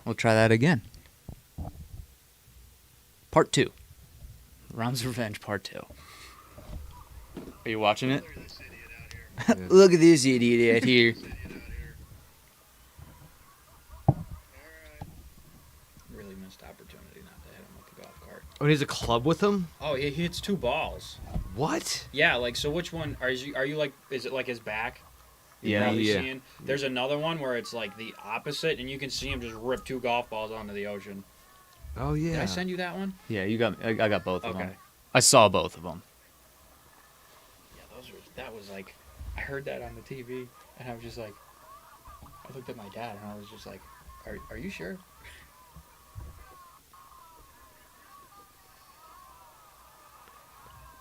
We'll try that again. Part 2. Rahm's Revenge Part 2. Are you watching it? Look at this idiot out here. Really missed opportunity not to hit him with the golf cart. Oh, he has a club with him? Oh, he hits 2 balls. What? Yeah, like, so which one, are you like, is it like his back? You're Yeah, probably yeah. seeing? There's another one where it's like the opposite, and you can see him just rip 2 golf balls onto the ocean. Oh, yeah. Did I send you that one? Yeah, you got. I got both of Okay. them. I saw both of them. Yeah, that was like, I heard that on the TV, and I was just like, I looked at my dad, and I was just like, are you sure?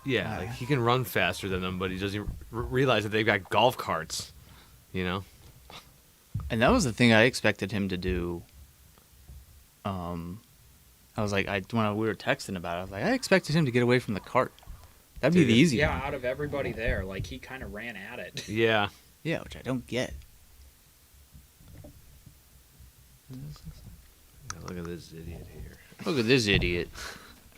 Yeah, like he can run faster than them, but he doesn't realize that they've got golf carts, you know? And that was the thing I expected him to do. I was like, when we were texting about it, I was like, I expected him to get away from the cart. That'd be the easy Yeah, one. out of everybody there, like, he kind of ran at it. Yeah. Yeah, which I don't get. Look at this idiot here. Look at this idiot.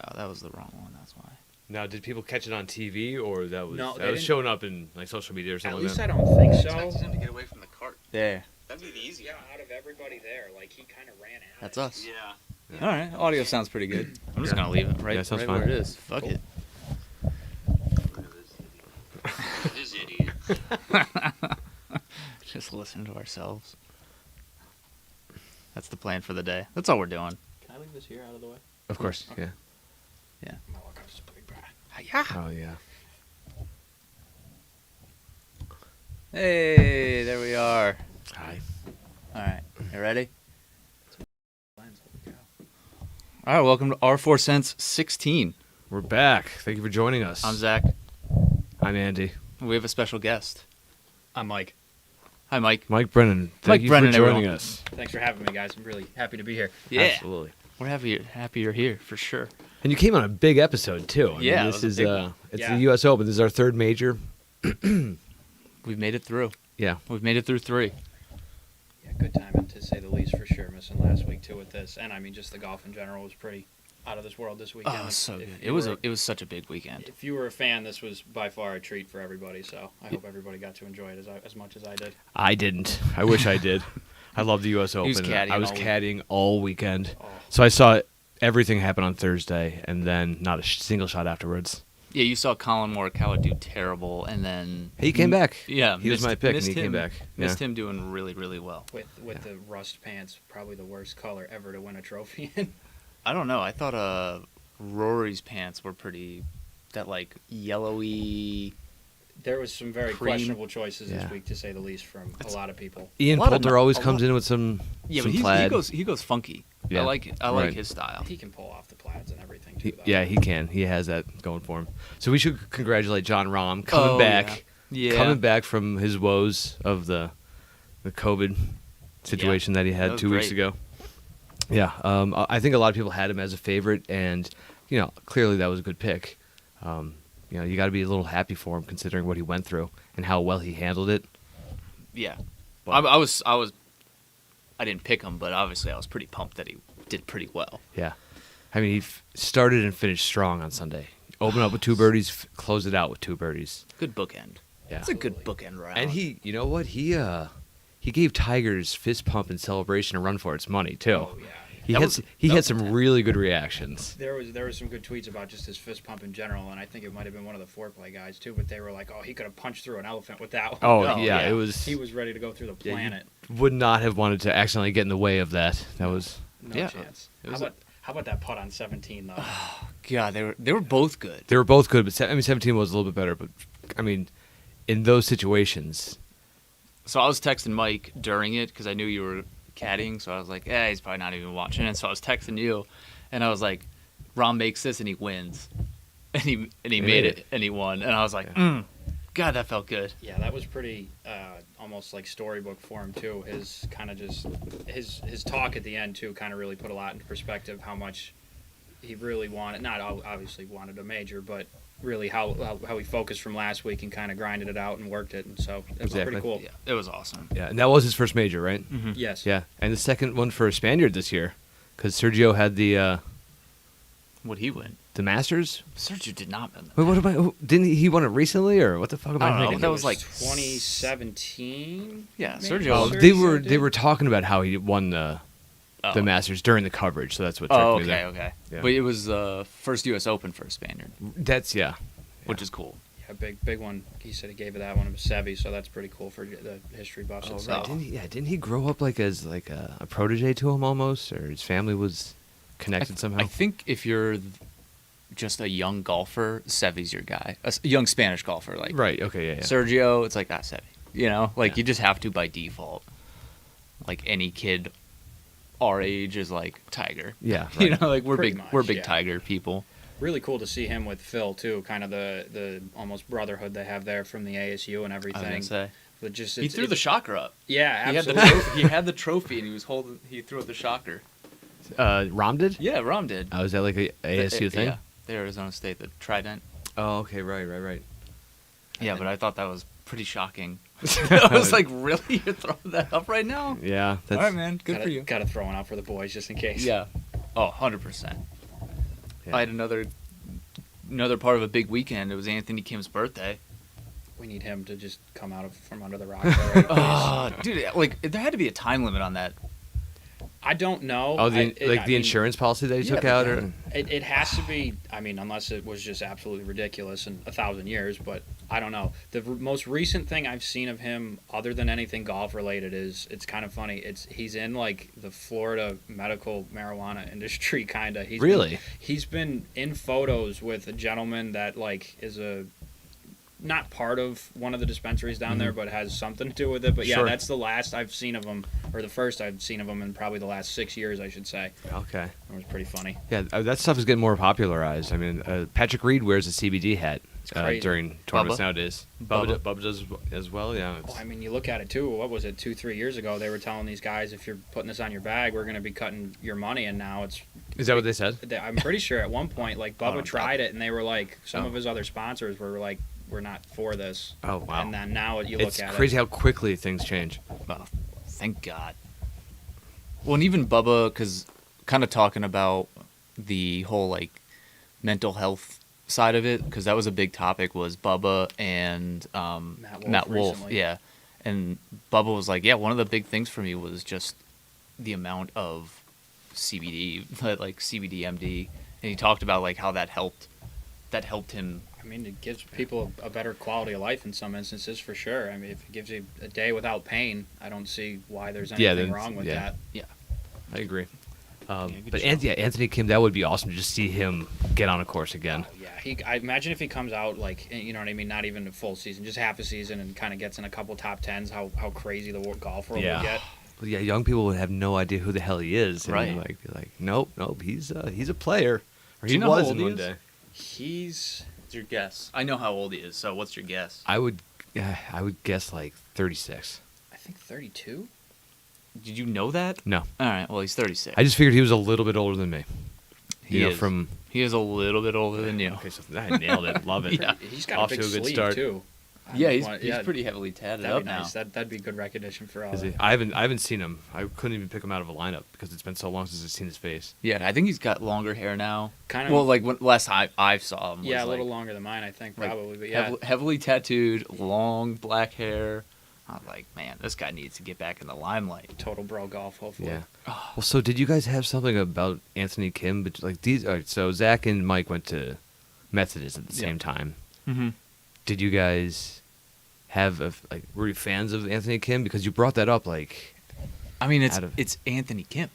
Oh, that was the wrong one. That's why. Now, did people catch it on TV, or that was No, they that was didn't. showing up in like social media or At something least like I that? don't think so. I expected him to get away from the cart. There. That'd be the easy. Yeah, out of everybody there, like, he kind of ran at That's it. us. Yeah. All right. Audio sounds pretty good. I'm just going to leave it right, Yeah, sounds right fine. where it is. Fuck Cool. it. This idiot. Just listen to ourselves. That's the plan for the day. That's all we're doing. Can I leave this here out of the way? Of course, yeah. My luck, I was just a big brat. Oh, yeah. Hey, there we are. Hi. All right. You ready? All right. Welcome to R4 Cents 16. We're back. Thank you for joining us. I'm Zach. I'm Andy. We have a special guest. I'm Mike. Hi, Mike. Mike Brennan. Thank you Brennan, for joining everyone. us. Thanks for having me, guys. I'm really happy to be here. Yeah. Absolutely. We're happy you're here for sure. And you came on a big episode, too. I Yeah, mean, it this was a is big one. it's Yeah. the U.S. Open. This is our third major. We've made it through. Yeah. We've made it through 3. Yeah, good timing, to say the least, for sure. Missing last week, too, with this. And, I mean, just the golf in general was pretty out of this world this weekend. Oh, it was so If good. you It were- was such a big weekend. If you were a fan, this was by far a treat for everybody, so I hope everybody got to enjoy it as much as I did. I didn't. I wish I did. I love the U.S. Open. was caddying I was all week. caddying all weekend. Oh, So I saw everything happen on Thursday, and then not a single shot afterwards. Yeah, you saw Colin Morikawa do terrible, and then He came back. Yeah, He was my pick, and he came back. Missed Yeah. him doing really, really well. with the rust pants, probably the worst color ever to win a trophy in. I don't know. I thought Rory's pants were pretty that like yellowy. There was some very Cream. questionable choices Yeah. this week, to say the least, from a lot of people. Ian A lot of Poulter no- always a comes lot- in with some Yeah, but plaid. he goes funky. Yeah, I like right. his style. He can pull off the plaids and everything, too, though. Yeah, he can. He has that going for him. So we should congratulate John Rahm coming Oh, back. Yeah. Coming back from his woes of the COVID situation that he That had was 2 weeks great. ago. Yeah, I think a lot of people had him as a favorite, and clearly that was a good pick. You got to be a little happy for him considering what he went through and how well he handled it. Yeah. But- I was. I didn't pick him, but obviously I was pretty pumped that he did pretty well. Yeah, I mean he started and finished strong on Sunday. Opened up with 2 birdies, closed it out with 2 birdies. Good bookend. Yeah, It's a good bookend round. and you know what? He gave Tiger's fist pump in celebration a run for its money too. Oh, yeah. He That had was- he that had was some intense. really good reactions. There was some good tweets about just his fist pump in general, and I think it might have been one of the foreplay guys, too, but they were like, oh, he could have punched through an elephant with that one. Oh, Oh, yeah, yeah. it was. He was ready to go through the Yeah, you planet. would not have wanted to accidentally get in the way of that. That was No Yeah. chance. It was How about that putt on 17, though? God, they were both good. they were both good, but 17 was a little bit better. But I mean, in those situations, So I was texting Mike during it because I knew you were caddying, so I was like, he's probably not even watching it. So I was texting you, and I was like, Rahm makes this and he wins, and he made it and he won, and I was like, God, that felt good. Yeah, that was pretty almost like storybook for him, too. His kind of just his talk at the end, too, kind of really put a lot into perspective how much he really wanted, not obviously wanted a major, but really how he focused from last week and kind of grinded it out and worked it, and so it was Exactly. pretty cool. Yeah, it was awesome. Yeah, and that was his first major, right? Yes. Yeah, and the second one for a Spaniard this year, because Sergio had the What'd he win? Masters. Sergio did not win. Wait, what am I? Didn't he won it recently, or what the fuck am I I don't know, thinking? that was like 2017. Yeah, maybe? Sergio- Oh, Sergio they did? were talking about how he won the Masters during the coverage, so that's what tricked Oh, me okay, there. okay. Yeah. But it was the first U.S. Open for a Spaniard, That's which is cool. Yeah, big one. He said he gave it that one to Sevi, so that's pretty cool for the history buffs. Oh, itself. right. Didn't he grow up like as like a protege to him almost, or his family was connected somehow? I think if you're just a young golfer, Sevi's your guy. A young Spanish golfer, like Right. Okay. Yeah. Sergio, it's like Sevi. You know, like Yeah. you just have to by default. Like any kid our age is like Tiger. Yeah. You Right. know, like we're Pretty big much, yeah. Tiger people. Really cool to see him with Phil too. Kind of the almost brotherhood they have there from the ASU and I was everything. gonna say But just he threw the shocker up. Yeah, He had, absolutely. he had the trophy and he was holding. He threw up the shocker. Rahm did. Yeah, Rahm did. Oh, is that like a ASU thing? Yeah, the Arizona State, the Trident. Oh, okay. Right. Yeah, but I thought that was pretty shocking. I was like, really? You're throwing that up right now? Yeah. That's All right, man. Good for you. Got to throw one out for the boys just in case. Yeah. Oh, 100%. Yeah. I had another part of a big weekend. It was Anthony Kim's birthday. We need him to just come out from under the rock. Already, please. Oh, dude, like there had to be a time limit on that. I don't know. Oh, I the mean, insurance policy that he yeah, took but out, yeah. or It has to be. I mean, unless it was just absolutely ridiculous in 1,000 years. But I don't know. The most recent thing I've seen of him, other than anything golf related, is it's kind of funny. He's in like the Florida medical marijuana industry, kind of. Really? He's been in photos with a gentleman that like is not part of one of the dispensaries down there, but has something to do with it. But yeah, Sure. that's the last I've seen of him, or the first I've seen of him in probably the last 6 years, I should say. okay. It was pretty funny. Yeah, that stuff is getting more popularized. I mean, Patrick Reed wears a CBD hat crazy. during tournaments Bubba? nowadays. Bubba. Bubba does as well. Yeah. Well, I mean, you look at it too. What was it, 2-3 years ago? They were telling these guys, if you're putting this on your bag, we're going to be cutting your money. And now Is that what they said? I'm pretty sure at one point, like I Bubba don't tried it, and they were like, some Oh. of his other sponsors were like, we're not for this. Oh wow. And then now you It's look at crazy how quickly things change. Oh, thank God. Well, and even Bubba, because kind of talking about the whole like mental health side of it, because that was a big topic. Was Bubba and Matt Wolf, recently. yeah, and Bubba was like, yeah, one of the big things for me was just the amount of CBD, like CBD MD, and he talked about like how that helped him. I mean, it gives people a better quality of life in some instances, for sure. I mean, if it gives you a day without pain, I don't see why there's anything wrong with that. I agree. good But show. Anthony Kim, that would be awesome to just see him get on a course again. Oh, yeah, I imagine if he comes out like, you know what I mean, not even a full season, just half a season, and kind of gets in a couple top tens, how crazy the golf world Yeah. will get. But yeah, young people would have no idea who the hell he is. And Right. Like, be like, nope, he's a player. Or Do he you know how was old in he one is? day. He's What's your guess? I know how old he is, so what's your guess? I would guess like 36. I think 32. Did you know that? No, All right, well, he's 36. I just figured he was a little bit older than me. He You know, is. from He is a little bit older than you. Okay, so I nailed it. Love it. Yeah. He's got Off a big to a good sleeve start. too. Yeah, he's Yeah, pretty heavily tatted That'd up be now. nice. That'd be good recognition for all. Is he? I haven't seen him. I couldn't even pick him out of a lineup because it's been so long since I've seen his face. Yeah, I think he's got longer hair now. Kind of. Well, like when last I saw him. Was yeah, a like, little longer than mine, I think, like, probably. But yeah, heavily tattooed, long black hair. I was like, man, this guy needs to get back in the limelight. total bro golf. Hopefully. Yeah. Well, so did you guys have something about Anthony Kim? But like these, all right, so Zach and Mike went to Methodist at the Yeah. same time. Mm-hmm. Did you guys were you fans of Anthony Kim? Because you brought that up, like, I mean, Out of- it's Anthony Kim.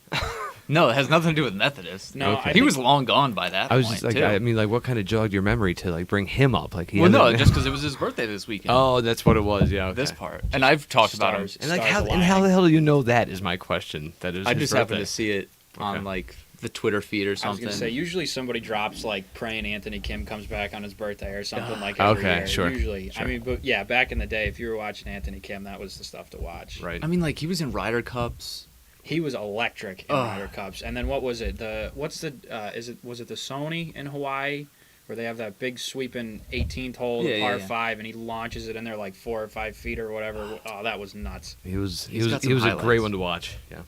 No, it has nothing to do with Methodist. No, Okay. I He think- was long gone by that I was point, just like, too. I mean, like, what kind of jogged your memory to like bring him up? Like, he well, no, hasn't- just because it was his birthday this weekend. Oh, that's what it was. Yeah, okay. This part. And I've talked about him. Stars. And like, Stars how aligning. the hell do you know that? Is my question. That is. I his just happened birthday. to see it on Okay. like the Twitter feed or I was something. gonna say usually somebody drops like praying Anthony Kim comes back on his birthday or something like every Okay, year. sure, Usually, sure. I mean, but yeah, back in the day, if you were watching Anthony Kim, that was the stuff to watch. Right. I mean, like he was in Ryder Cups. He was electric in Ugh. Ryder Cups. And then what was it? Was it the Sony in Hawaii where they have that big sweeping 18th hole, Yeah, the par yeah. 5, and he launches it in there like 4 or 5 feet or whatever. Oh, that was nuts. He was He's got some a great highlights. one to watch. Yeah.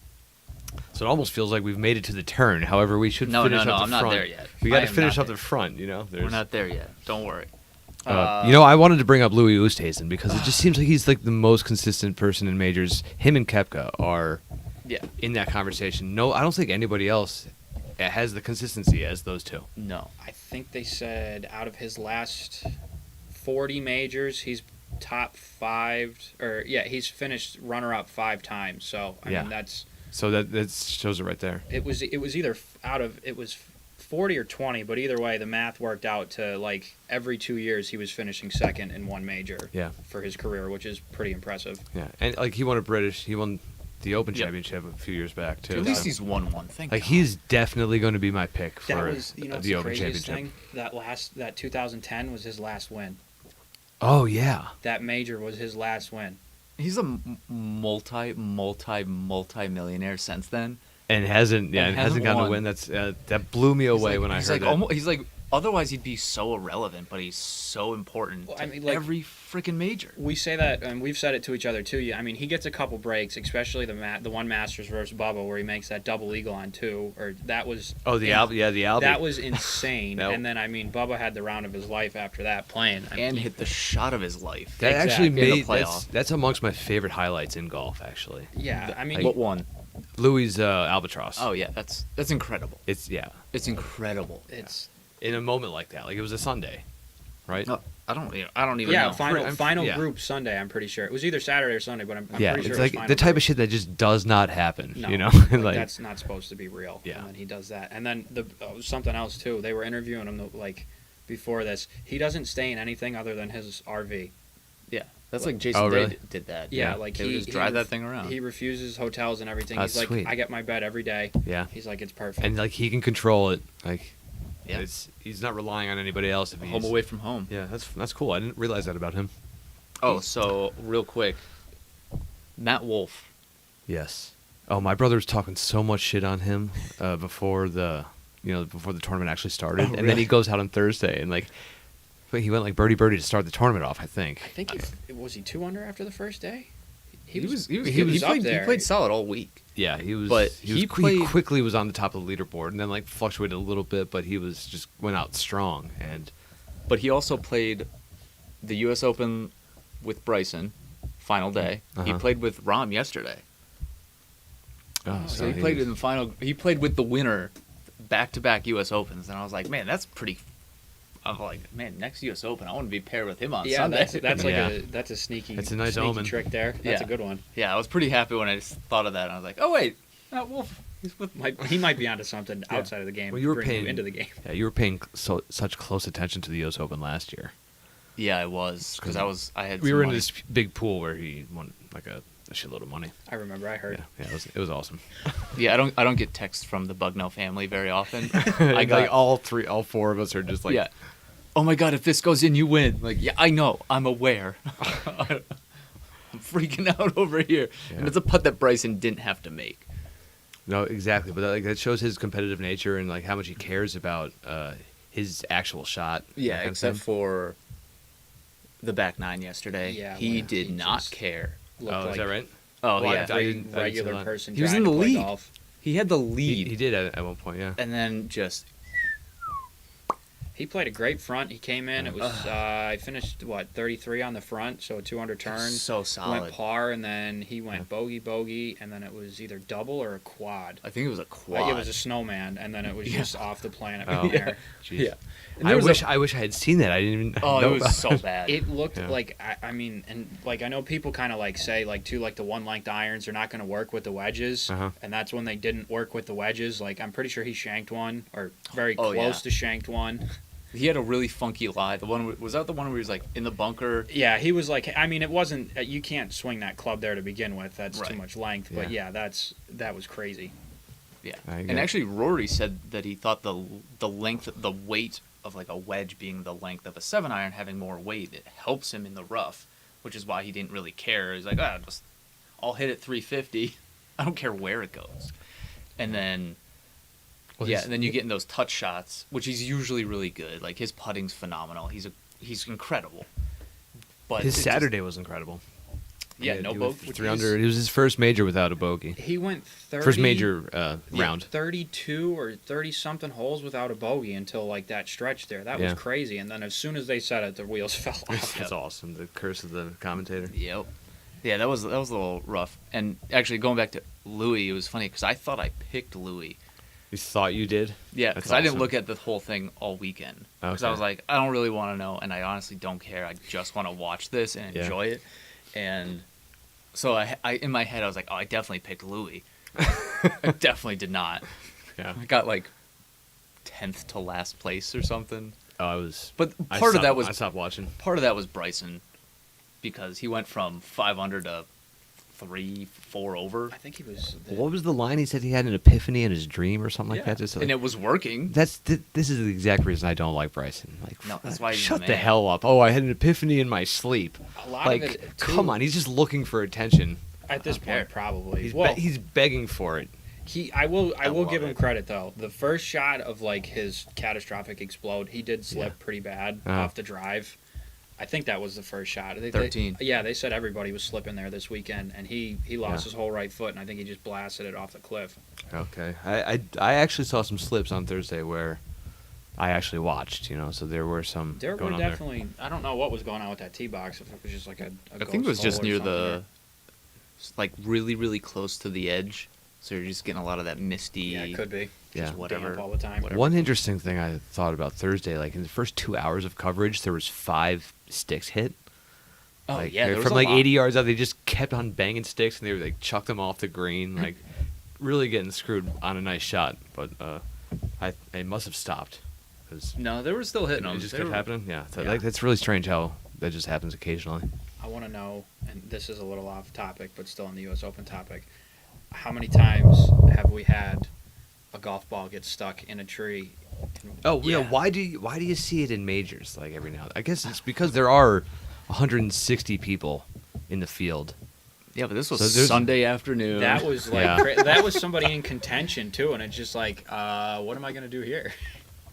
So it almost feels like we've made it to the turn. However, we should No, finish no, up the I'm not front. there yet. We got I to am finish not up there. the front. You know, We're not there yet. Don't worry. I wanted to bring up Louis Oosthuizen because it just seems like he's like the most consistent person in majors. Him and Koepka are Yeah. in that conversation. No, I don't think anybody else has the consistency as those two. No. I think they said out of his last 40 majors, he's top 5, or he's finished runner-up 5 times. So I Yeah. mean that's So that shows it right there. it was either it was 40 or 20, but either way the math worked out to like every 2 years he was finishing second in one major. Yeah. For his career, which is pretty impressive. Yeah, and like he won the Open Yep. Championship a few years back too. At least So, he's won one. Thank like God. he's definitely going to be my pick for That was the what's the Open craziest Championship. thing? That 2010 was his last win. Oh yeah, That major was his last win. He's a multi-millionaire since then. and hasn't And hasn't gotten a won. win. That's that blew me away when I he's heard like, that. he's like, otherwise he'd be so irrelevant, but he's so important Well, to I mean, like- every freaking major. We say that, and we've said it to each other too. I mean, he gets a couple breaks, especially the one Masters versus Bubba, where he makes that double eagle on 2. Or that was The Albie. that was insane. That- And then I mean, Bubba had the round of his life after that playing. I And mean, hit the shot of his life. That actually Exactly. In the made playoff. that's amongst my favorite highlights in golf. Actually, yeah. I mean, What one? Louis Albatross. Oh yeah, that's incredible. It's It's incredible. it's in a moment like that, like it was a Sunday, right? No, I don't even yeah. know. Final yeah. group Sunday. I'm pretty sure it was either Saturday or Sunday, but I'm yeah, pretty sure it's it was like final the type group. of shit that just does not happen. No, You know, like, that's not supposed to be real. Yeah. And then he does that. And then something else too. They were interviewing him like before this. He doesn't stay in anything other than his RV. Yeah, that's like Jason Oh, Day really? did that. Yeah, Yeah. like They would just drive that thing around. He refuses hotels and everything. That's He's like, sweet. I get my bed every day. yeah, He's like, it's perfect. and like he can control it. Like, Yeah. he's not relying on anybody else. If Home he's, away from home. Yeah, that's cool. I didn't realize that about him. Oh, so real quick, Matt Wolf. Yes. Oh, my brother was talking so much shit on him before the tournament actually started, and then really? he goes out on Thursday and like, he went like birdie to start the tournament off. I think. I think was he 2 under after the first day? He was he up played, there. He played solid all week. Yeah, he was. But he he he played- quickly was on the top of the leaderboard, and then like fluctuated a little bit, but he was just went out strong. And But he also played the U.S. Open with Bryson, final day. He Uh-huh. played with Rahm yesterday. So he played in the final. He played with the winner, back-to-back U.S. Opens, and I was like, man, that's pretty. I'm like, man, next U.S. Open, I want to be paired with him on Yeah, Sunday. that's like Yeah. that's a sneaky. It's a nice sneaky omen. trick there. That's Yeah. a good one. Yeah, I was pretty happy when I just thought of that. And I was like, oh wait, Matt Wolf, he's with. He might be onto something outside of the game. Well, you were bring paying into the game. Yeah, you were paying such close attention to the U.S. Open last year. Yeah, I was because I had. We some were in money. this big pool where he won like a shitload of money. I remember. I heard. Yeah, it was awesome. Yeah, I don't get texts from the Bugno family very often. I I got like all 4 of us are just like, yeah. Oh my god, if this goes in, you win. Like, yeah, I know, I'm aware. I'm freaking out over here, Yeah. and it's a putt that Bryson didn't have to make. No, exactly. But that shows his competitive nature and like how much he cares about his actual shot. Yeah, that kind of except thing. for the back 9 yesterday. Yeah, he when did he not just- care. Looked Oh, like is that right? Oh Well, yeah, I didn't see regular that. person. He was trying in the to play lead. Golf. he had the He lead, did at one point, yeah. and then just He played a great front. He came in. It was I finished 33 on the front, so a 200 turn. so solid. Went par, and then he went bogey, and then it was either double or a quad. I think it was a quad. Like, it was a snowman, and then it was Yeah. just off the planet Oh. from there. Jeez. Yeah. And I there was wish I had seen that. I didn't even Oh, know it was about so bad. It looked Yeah. like I mean, and like I know people kind of like say like too like the 1-length irons are not going to work with the wedges, Uh-huh. and that's when they didn't work with the wedges. Like I'm pretty sure he shanked one or very Oh, close yeah. to shanked one. He had a really funky lie. The one was that the one where he was like in the bunker. Yeah, he was like, I mean, it wasn't. You can't swing that club there to begin with. That's too Right. much length. But yeah, that was crazy. Yeah, I and get- actually Rory said that he thought the length, the weight of like a wedge being the length of a 7-iron having more weight, it helps him in the rough, which is why he didn't really care. He's like, I'll hit it 350. I don't care where it goes. And then Well, yeah, his- and then you get in those touch shots, which he's usually really good. Like his putting's phenomenal. He's incredible. But his it's just- Saturday was incredible. yeah, He no went bogey. 300. It was his first major without a bogey. He went 30, First major round. 32 or 30 something holes without a bogey until like that stretch there. That was Yeah. crazy. And then as soon as they said it, the wheels fell off. That's awesome. The curse of the commentator. Yep. Yeah, that was a little rough. And actually, going back to Louis, it was funny because I thought I picked Louis. You thought you did? Yeah, That's because I didn't awesome. look at the whole thing all weekend. Because I Okay. was like, I don't really want to know, and I honestly don't care. I just want to watch this and Yeah. enjoy it. And so I in my head, I was like, oh, I definitely picked Louis. I definitely did not. Yeah. I got like 10th to last place or something. Oh, I was. But I part of stopped- that was I stopped watching. part of that was Bryson, because he went from 5 under to 3, 4 over. I think he was. What was the line? He said he had an epiphany in his dream or something like Yeah. that. Just like, And it was working. this is the exact reason I don't like Bryson. Like, No, that's why he's shut the the man. hell up. Oh, I had an epiphany in my sleep. A lot Like, of it, too, come on, he's just looking for attention. At this I don't care. point, probably. He's well, he's begging for it. I will love give him it. credit though. The first shot of like his catastrophic explode, he did slip Yeah. pretty bad Uh-huh. off the drive. I think that was the first shot. 13. Yeah, they said everybody was slipping there this weekend, and he lost Yeah. his whole right foot, and I think he just blasted it off the cliff. Okay, I actually saw some slips on Thursday where I actually watched. You know, so there were some There going were on definitely. I don't know what was going on with that tee box. If it was just like a I think it was ghost just hole or near something, the, like really, really close to the edge. So you're just getting a lot of that misty. yeah, it could be. Yeah. Just Whatever. damp all the time. Whatever. One interesting thing I thought about Thursday, like in the first 2 hours of coverage, there was 5 sticks hit. Oh Like, yeah, there was from a like lot. 80 yards out, they just kept on banging sticks, and they would like chuck them off the green, like really getting screwed on a nice shot. But it must have stopped because No, they were still hitting them. it just They kept were- happening. Yeah, so, Yeah. like that's really strange how that just happens occasionally. I want to know, and this is a little off topic, but still on the U.S. Open topic. How many times have we had a golf ball get stuck in a tree? Oh yeah. Yeah. Why do you see it in majors like every now? I guess it's because there are 160 people in the field. Yeah, but this was So there's- Sunday afternoon. That was like Yeah. that was somebody in contention too, and it's just like, what am I gonna do here?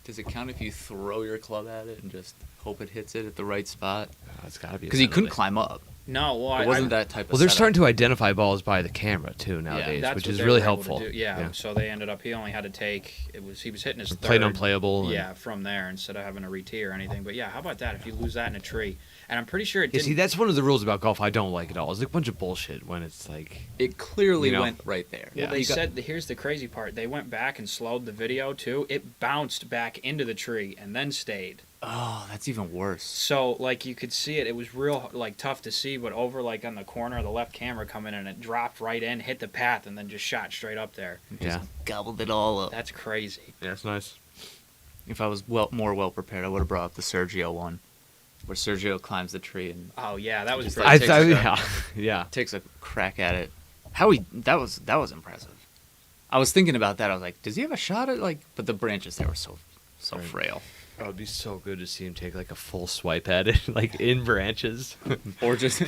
Does it count if you throw your club at it and just hope it hits it at the right spot? It's got to be Because he couldn't climb up. No, well, It wasn't that type of. Well, they're setup. starting to identify balls by the camera too nowadays, that's which what is they really were able to helpful. do. Yeah, so they ended up. He only had to take. He was hitting his third. Played unplayable. and- Yeah, from there instead of having a retee or anything. But yeah, how about that? If you lose that in a tree, and I'm pretty sure it Yeah, didn't. see, that's one of the rules about golf I don't like at all. It's like a bunch of bullshit when it's like, It clearly You know. went right there. Well, Yeah. they You got- said here's the crazy part. They went back and slowed the video too. It bounced back into the tree and then stayed. Oh, that's even worse. So like you could see it. It was real like tough to see, but over like on the corner of the left camera coming in, it dropped right in, hit the path, and then just shot straight up there. yeah, Gobbled it all up. That's crazy. yeah, it's nice. If I was more well prepared, I would have brought up the Sergio one, where Sergio climbs the tree and Oh yeah, that was Just pretty. like- I takes thought, a- yeah, takes a crack at it. That was impressive. I was thinking about that. I was like, does he have a shot at like? But the branches there were so Right. frail. Oh, it'd be so good to see him take like a full swipe at it, like in branches. Or just,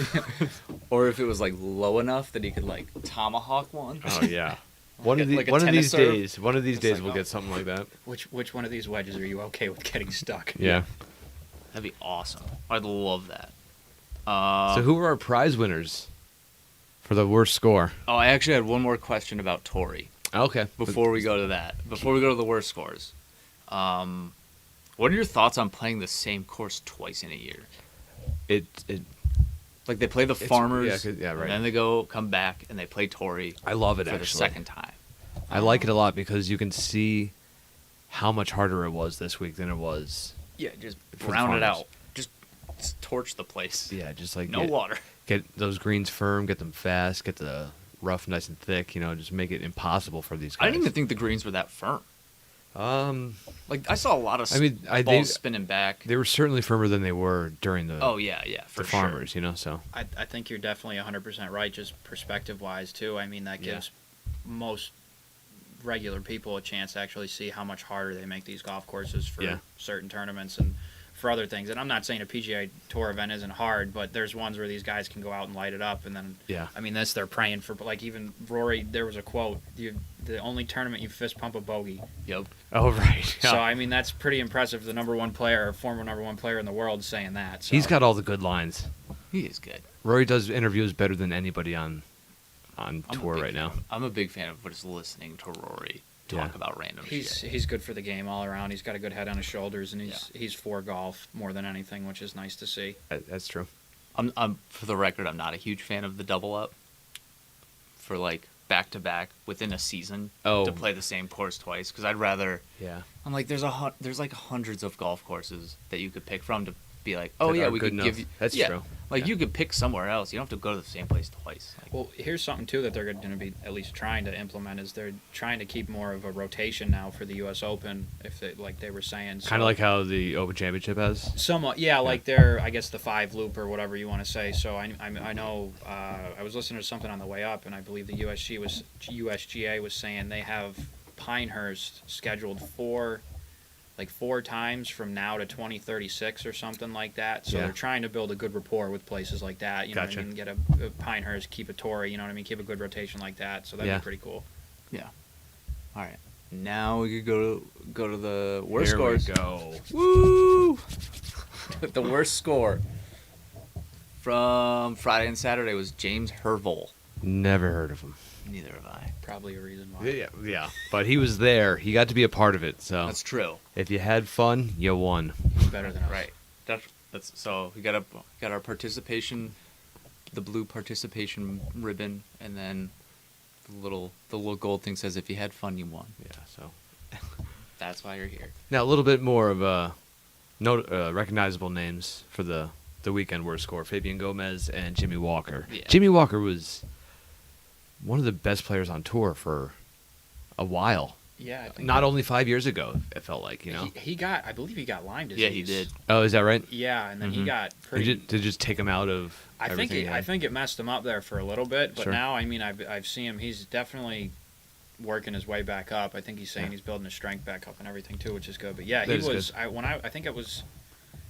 or if it was like low enough that he could like tomahawk one. Oh yeah, one of Like a one of tennis these serve? days, one of these It's days like, we'll oh. get something like that. Which one of these wedges are you okay with getting stuck? Yeah. That'd be awesome. I'd love that. So who were our prize winners for the worst score? Oh, I actually had one more question about Tori Okay. before we go to that. Before we go to the worst scores, what are your thoughts on playing the same course twice in a year? it Like they play the It's- Farmers, yeah, 'cause- yeah, right. and then they come back and they play Tori I love it for the actually. second time. I like it a lot because you can see how much harder it was this week than it was. Yeah, just For the round it Farmers. out. Just torch the place. Yeah, just like No water. get those greens firm, get them fast, get the rough nice and thick. You know, just make it impossible for these guys. I didn't even think the greens were that firm. Like I saw a lot of I mean, balls spinning back. they were certainly firmer than they were during the Oh yeah, for the sure. Farmers. You know, so I think you're definitely 100% right, just perspective wise too. I mean that Yeah. gives most regular people a chance to actually see how much harder they make these golf courses for Yeah. certain tournaments. And for other things. And I'm not saying a PGA Tour event isn't hard, but there's ones where these guys can go out and light it up, and then I mean they're praying for. Like even Rory, there was a quote: "The only tournament you fist pump a bogey." Yep. Oh right. Yeah. So I mean that's pretty impressive. The number one player, or former number one player in the world, saying that. So. He's got all the good lines. He is good. Rory does interviews better than anybody on tour right now. I'm a big fan of just listening to Rory talk about random shit. He's good for the game all around. He's got a good head on his shoulders, and he's for golf more than anything, which is nice to see. That's true. I'm for the record, I'm not a huge fan of the double up for like back to back within a season to play the same course twice, because I'd rather. Yeah. I'm like there's like hundreds of golf courses that you could pick from to be like, oh yeah, we could give you. That's true. Like you could pick somewhere else. You don't have to go to the same place twice. Like, well, here's something too that they're going to be at least trying to implement is they're trying to keep more of a rotation now for the U.S. Open, if they, like they were saying. Kind of like how the Open Championship has. Somewhat, yeah. Like they're, I guess the 5 loop or whatever you want to say. So I know I was listening to something on the way up, and I believe the USGA was saying they have Pinehurst scheduled 4 times from now to 2036 or something like that. So they're trying to build a good rapport with places like that. You know what I mean? Get a Pinehurst, keep a Torrey, you know what I mean? Keep a good rotation like that. So that'd be pretty cool. Yeah. All right. Now we could go to the worst Here scores. we go. Woo! The worst score from Friday and Saturday was James Hervol. Never heard of him. Neither have I. Probably a reason why. Yeah. But he was there. He got to be a part of it. So That's true. if you had fun, you won. Better than us. Right. That's so we got our participation, the blue participation ribbon, and then the little gold thing says if you had fun, you won. Yeah. So That's why you're here. now a little bit more of recognizable names for the weekend worst score: Fabian Gomez and Jimmy Walker. Yeah. Jimmy Walker was one of the best players on tour for a while. Yeah. I think Not only 5 years ago, it felt like, you know. I believe he got Lyme disease. Yeah, he did. Oh, is that right? Yeah, and then he got Did pretty. it just take him out of everything? I think it messed him up there for a little bit, but Sure. now I mean I've seen him. He's definitely working his way back up. I think he's saying he's building his strength back up and everything too, which is good. But yeah, That he is was. good. I think it was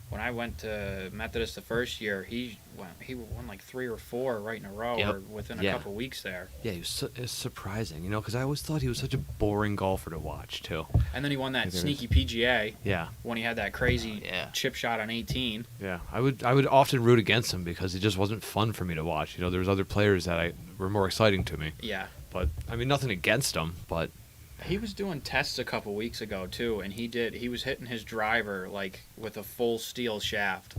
when I went to Methodist the first year. He won like 3 or 4 right in a row, Yep. or within a Yeah. couple weeks there. Yeah, it's surprising, you know, because I always thought he was such a boring golfer to watch, too. And then he won that There sneaky PGA Yeah, when he had that crazy Yeah. chip shot on 18. yeah. I would often root against him because it just wasn't fun for me to watch. You know, there was other players that were more exciting to me. Yeah. But, I mean, nothing against him, but... He was doing tests a couple weeks ago too, and he was hitting his driver like with a full steel shaft,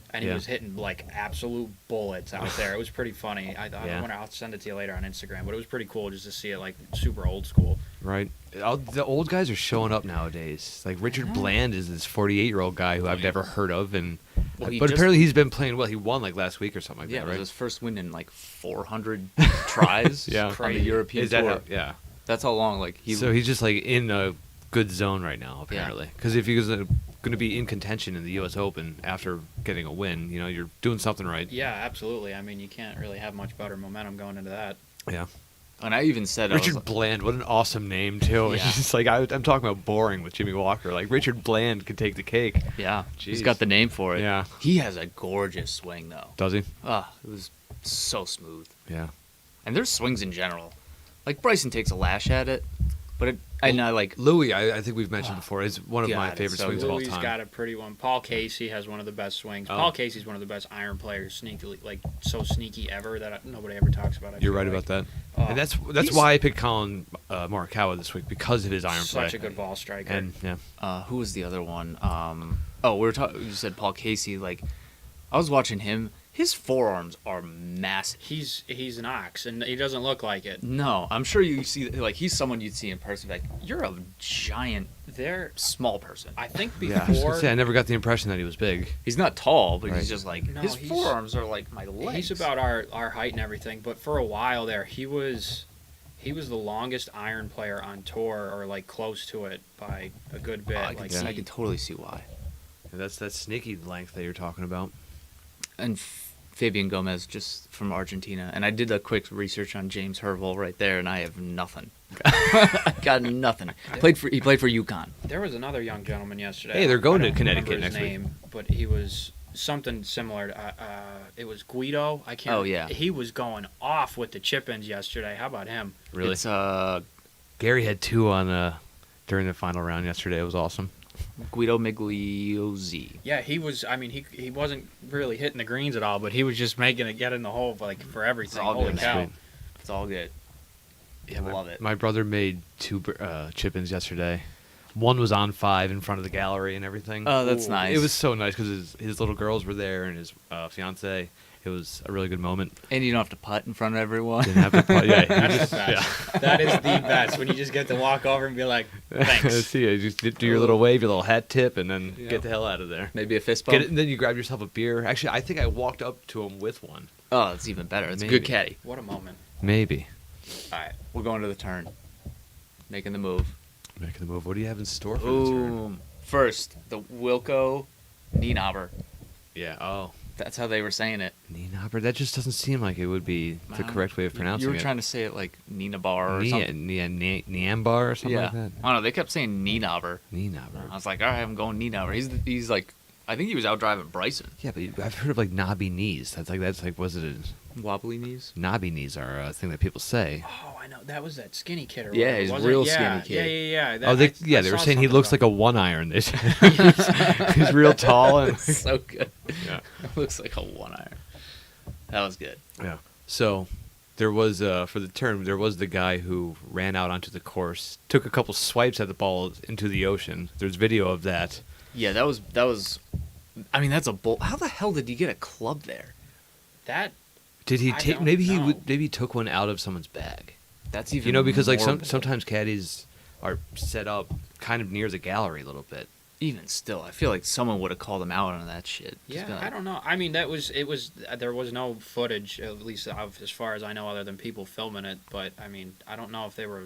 and he was hitting like absolute bullets out there. It was pretty funny. I'll send it to you later on Instagram, but it was pretty cool just to see it like super old school. Right. The old guys are showing up nowadays. Like Richard Bland is this 48-year-old guy who I've never heard of, and Well, but apparently he's been playing well. He won like last week or something like Yeah, that, it was right? his first win in like 400 tries Yeah. on the Crazy. European Is that tour. how, yeah. That's how long. Like So he's just like in a good zone right now, apparently. Because if he was going to be in contention in the U.S. Open after getting a win, you know, you're doing something right. Yeah, absolutely. I mean, you can't really have much better momentum going into that. Yeah. And I even said Richard Bland, what an awesome name too. Yeah. It's just like I'm talking about boring with Jimmy Walker. Like Richard Bland could take the cake. yeah, Jeez. he's got the name for it. Yeah. He has a gorgeous swing though. Does he? It was so smooth. Yeah. And their swings in general, like Bryson takes a lash at it, but I like Louis, I think we've mentioned before, is one of my God, favorite it's so swings good. of all Louis time. got a pretty one. Paul Casey has one of the best swings. Oh. Paul Casey's one of the best iron players, sneakily, like so sneaky ever that nobody ever talks about. I You're feel right like. about that. Oh, And that's he's why I picked Colin Morikawa this week, because of his iron play. such a good ball striker. And yeah. who was the other one? You said Paul Casey. Like, I was watching him. His forearms are massive. He's an ox, and he doesn't look like it. No, I'm sure you see, like, he's someone you'd see in person. Like, you're a giant, small person. I think Yeah, I was before gonna say, I never got the impression that he was big. He's not tall, but Right. he's just like, No, his he's- forearms are like my legs. he's about our height and everything, but for a while there, he was the longest iron player on tour, or like close to it by a good bit. I like can totally see why. And that's that sneaky length that you're talking about. And Fabian Gomez, just from Argentina. And I did a quick research on James Hervol right there, and I have nothing. Got nothing. He played for UConn. There was another young gentleman yesterday. Hey, they're going I to don't Connecticut remember his next week. name, but he was something similar. It was Guido. I can't. Oh, yeah. He was going off with the chip-ins yesterday. How about him? Really? It's Gary had 2 on during the final round yesterday. It was awesome. Guido Migliozzi. Yeah, he was. I mean, he wasn't really hitting the greens at all, but he was just making it get in the hole like for everything. all Holy good, cow! Sweet. It's all good. Yeah, Love it. My brother made 2 chip-ins yesterday. One was on 5 in front of the gallery and everything. Oh, that's Ooh. nice. It was so nice because his little girls were there and his fiance. It was a really good moment. And you don't have to putt in front of everyone. Didn't have to putt. Yeah, That's the best. That is the best when you just get to walk over and be like, "Thanks." See you. Just do your little wave, your little hat tip, and then get the hell out of there. Maybe a fist Get bump. it, and then you grab yourself a beer. Actually, I think I walked up to him with one. Oh, it's even better. It's a Maybe. good caddy. What a moment! Maybe. All right, we're going to the turn. Making the move. Making the move. What do you have in store for the turn? Boom. First, the Wilco Nienaber. Yeah. Oh, That's how they were saying it. Nienaber. That just doesn't seem like it would be the correct way of pronouncing You were it. trying to say it like Nina Bar or something. Niambar or something Yeah. like that. I don't know. They kept saying Nienaber. I Nienaber. was like, all right, I'm going Nienaber. He's like, I think he was out driving Bryson. Yeah, but I've heard of like knobby knees. That's like was it a Wobbly knees. knobby knees are a thing that people say. Oh, I know. That was that skinny kid. Or Yeah, whatever, he's wasn't real it? skinny kid. Yeah. Oh, they were saying he looks like a 1-iron. He's real tall and So good. yeah. Looks like a 1-iron. That was good. Yeah. So there was for the turn there was the guy who ran out onto the course, took a couple swipes at the ball into the ocean. There's video of that. Yeah, that was. I mean, that's a bull. How the hell did he get a club there? That. Did he I take? don't Maybe know. he took one out of someone's bag. That's even. You know, because like more- sometimes caddies are set up kind of near the gallery a little bit. Even still, I feel like someone would have called him out on that shit. Just Yeah, been like, I don't know. I mean, there was no footage, at least as far as I know, other than people filming it. But I mean, I don't know if they were.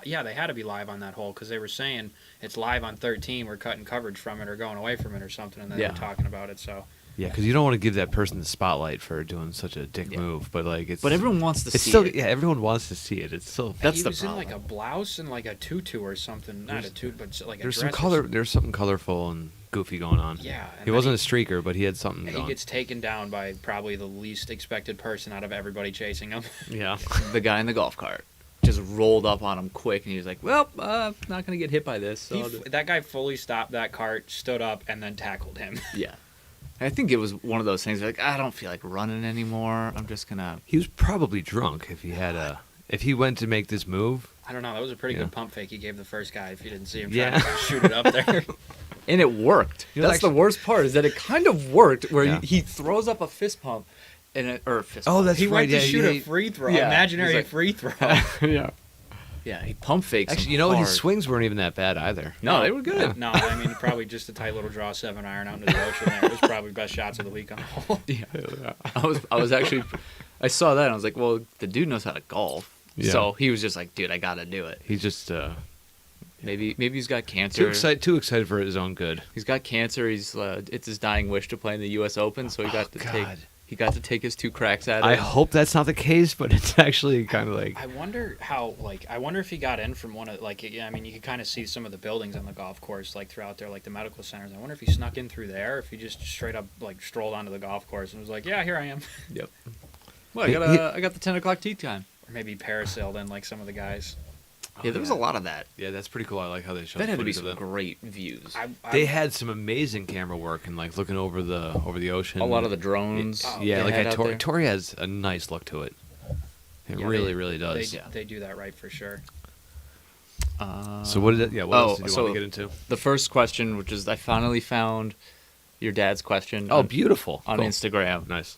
Yeah, they had to be live on that hole because they were saying it's live on 13. We're cutting coverage from it or going away from it or something, and then Yeah. they're talking about it. So Yeah, because you don't want to give that person the spotlight for doing such a dick Yeah. move. But like it's. But everyone wants to It's see still it. yeah. Everyone wants to see it. It's still. That's he the was problem. in like a blouse and like a tutu or something. Not a tutu, but like a There's dress. some or color. something. There's something colorful and goofy going on. Yeah, and He then wasn't a streaker, but he had something He going. gets taken down by probably the least expected person out of everybody chasing him. Yeah. The guy in the golf cart just rolled up on him quick, and he was like, "Well, not gonna get hit by this." So I'll do-" That guy fully stopped that cart, stood up, and then tackled him. Yeah, I think it was one of those things. Like, I don't feel like running anymore. I'm just gonna. He was probably drunk if he had a. If he went to make this move. I don't know. That was a pretty Yeah. good pump fake he gave the first guy. If you didn't see him Yeah. trying to shoot it up there. And it worked. You know, That's actually- the worst part, is that it kind of worked. Where Yeah. he throws up a fist pump, or fist. Oh, pump. that's he right. went to shoot a free throw, Yeah, imaginary he's like- free throw. yeah. Yeah, he pump fakes. Actually, him you know what? His hard. swings weren't even that bad either. No, they were good. Yeah. No, I mean probably just a tight little draw 7-iron out into the ocean. There, it was probably best shots of the week on the hole. Yeah. I was actually, I saw that and I was like, well, the dude knows how to golf. Yeah. So he was just like, dude, I gotta do it. He just Maybe he's got cancer. too excited for his own good. He's got cancer. He's it's his dying wish to play in the U.S. Open, so he got to take his 2 cracks at it. I hope that's not the case, but it's actually kind of like I wonder how, I wonder if he got in from one of, I mean, you could kind of see some of the buildings on the golf course, like, throughout there, like, the medical centers. I wonder if he snuck in through there, or if he just straight up, like, strolled onto the golf course and was like, yeah, here I am. Yep. Well, I got the 10 o'clock tee time. Or maybe he parasailed in, like some of the guys. Yeah, there was a lot of that. yeah, that's pretty cool. I like how they showed That had to be footage of some them. great views. They had some amazing camera work and like looking over the ocean. A lot of the drones. Yeah, they like had out there. Tori has a nice look to it. It Yeah, really does. They do that right for sure. So what did it? Yeah, what else did you so want to get into? The first question, which is I finally found your dad's question. Oh, on, beautiful. on Cool. Instagram. Nice.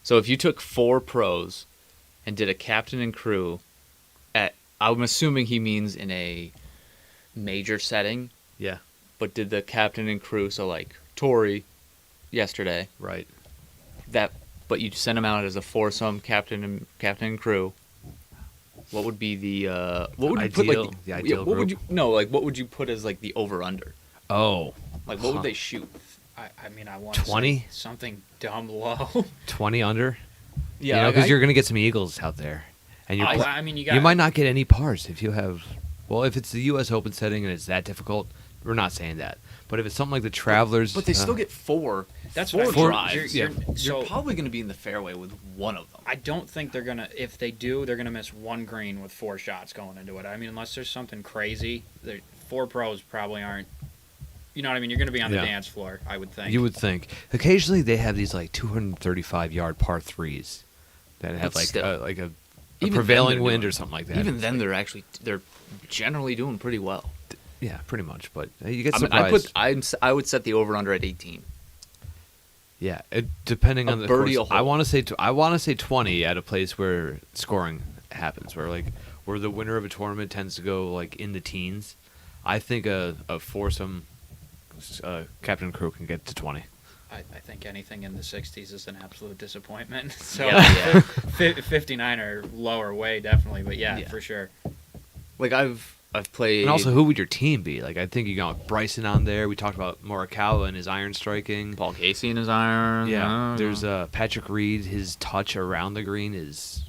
So if you took 4 pros and did a captain and crew at, I'm assuming he means in a major setting, Yeah. but did the captain and crew, so like Tori yesterday, Right. but you send him out as a foursome captain and crew. What would be the what would you put Ideal- like the ideal what would group? you no like what would you put as like the over under? Oh. Like what Huh. would they shoot? I mean, I want 20? something dumb low. 20 under. Yeah, You know, because you're gonna get some eagles out there, and I mean, you got. you might not get any pars if you have Well, if it's the U.S. Open setting and it's that difficult, we're not saying that. But if it's something like the Travelers, But they still get four. That's four what I mean. drives. You're- You're so- probably going to be in the fairway with one of them. I don't think they're gonna. If they do, they're gonna miss one green with 4 shots going into it. I mean, unless there's something crazy, 4 pros probably aren't. You know what I mean? You're gonna be on the Yeah. dance floor, I would think. you would think. Occasionally, they have these like 235-yard par threes that have But like still. a Even then prevailing they're wind doing- or something like that. Even then, they're generally doing pretty well. Yeah, pretty much. But you get I mean, surprised. I would set the over under at 18. Yeah, depending A on the birdie course. a hole. I want to say 20 at a place where scoring happens, where the winner of a tournament tends to go like in the teens. I think a foursome captain crew can get to 20. I think anything in the 60s is an absolute disappointment. So Yeah. 59 or lower way definitely, but yeah, Yeah. for sure. Like I've played. And also, who would your team be? Like, I think you got Bryson on there. We talked about Morikawa and his iron striking. Paul Casey in his iron. Yeah, there's Patrick Reed. His touch around the green is.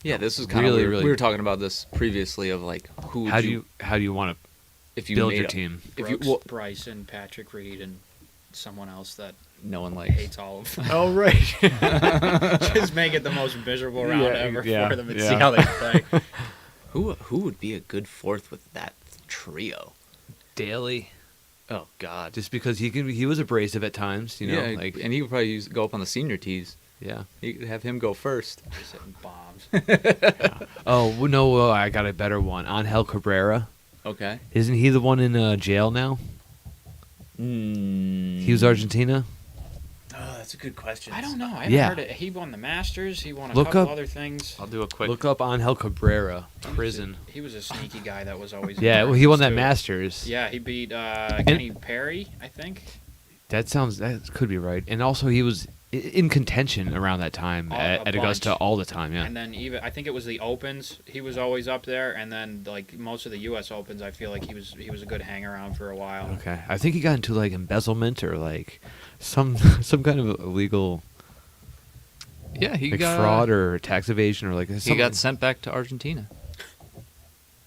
Yeah, this is kind Really, of really- we were talking about this previously of like who would How do you want to if you build made your a- team? If you Brooks, Bryson, Patrick Reed, and someone else that no one likes. hates all of them. Oh right. Just make it the most miserable round Yeah, ever yeah, for them and yeah. see how they play. Who would be a good fourth with that trio? Daly, Oh God. just because he was abrasive at times, you know. yeah, like and he would probably go up on the senior tees. yeah. You could have him go first. Just hitting bombs. Oh well, no, I got a better one. Angel Cabrera. Okay. Isn't he the one in jail now? He was Argentina. Oh, that's a good question. I don't know. I haven't Yeah. heard it. He won the Masters. He won a Look couple up- other things. I'll do a quick. Look up Angel Cabrera, prison. He was a sneaky guy that was always. Yeah, in well, he won that too. Masters. Yeah, he beat Kenny Perry, I think. That could be right. And also, he was in contention around that time A at Augusta bunch. all the time. Yeah. And then even I think it was the Opens. He was always up there, and then like most of the U.S. Opens, I feel like he was a good hang around for a while. Okay, I think he got into like embezzlement or like some kind of illegal Yeah, he like got fraud or tax evasion or like He something. got sent back to Argentina,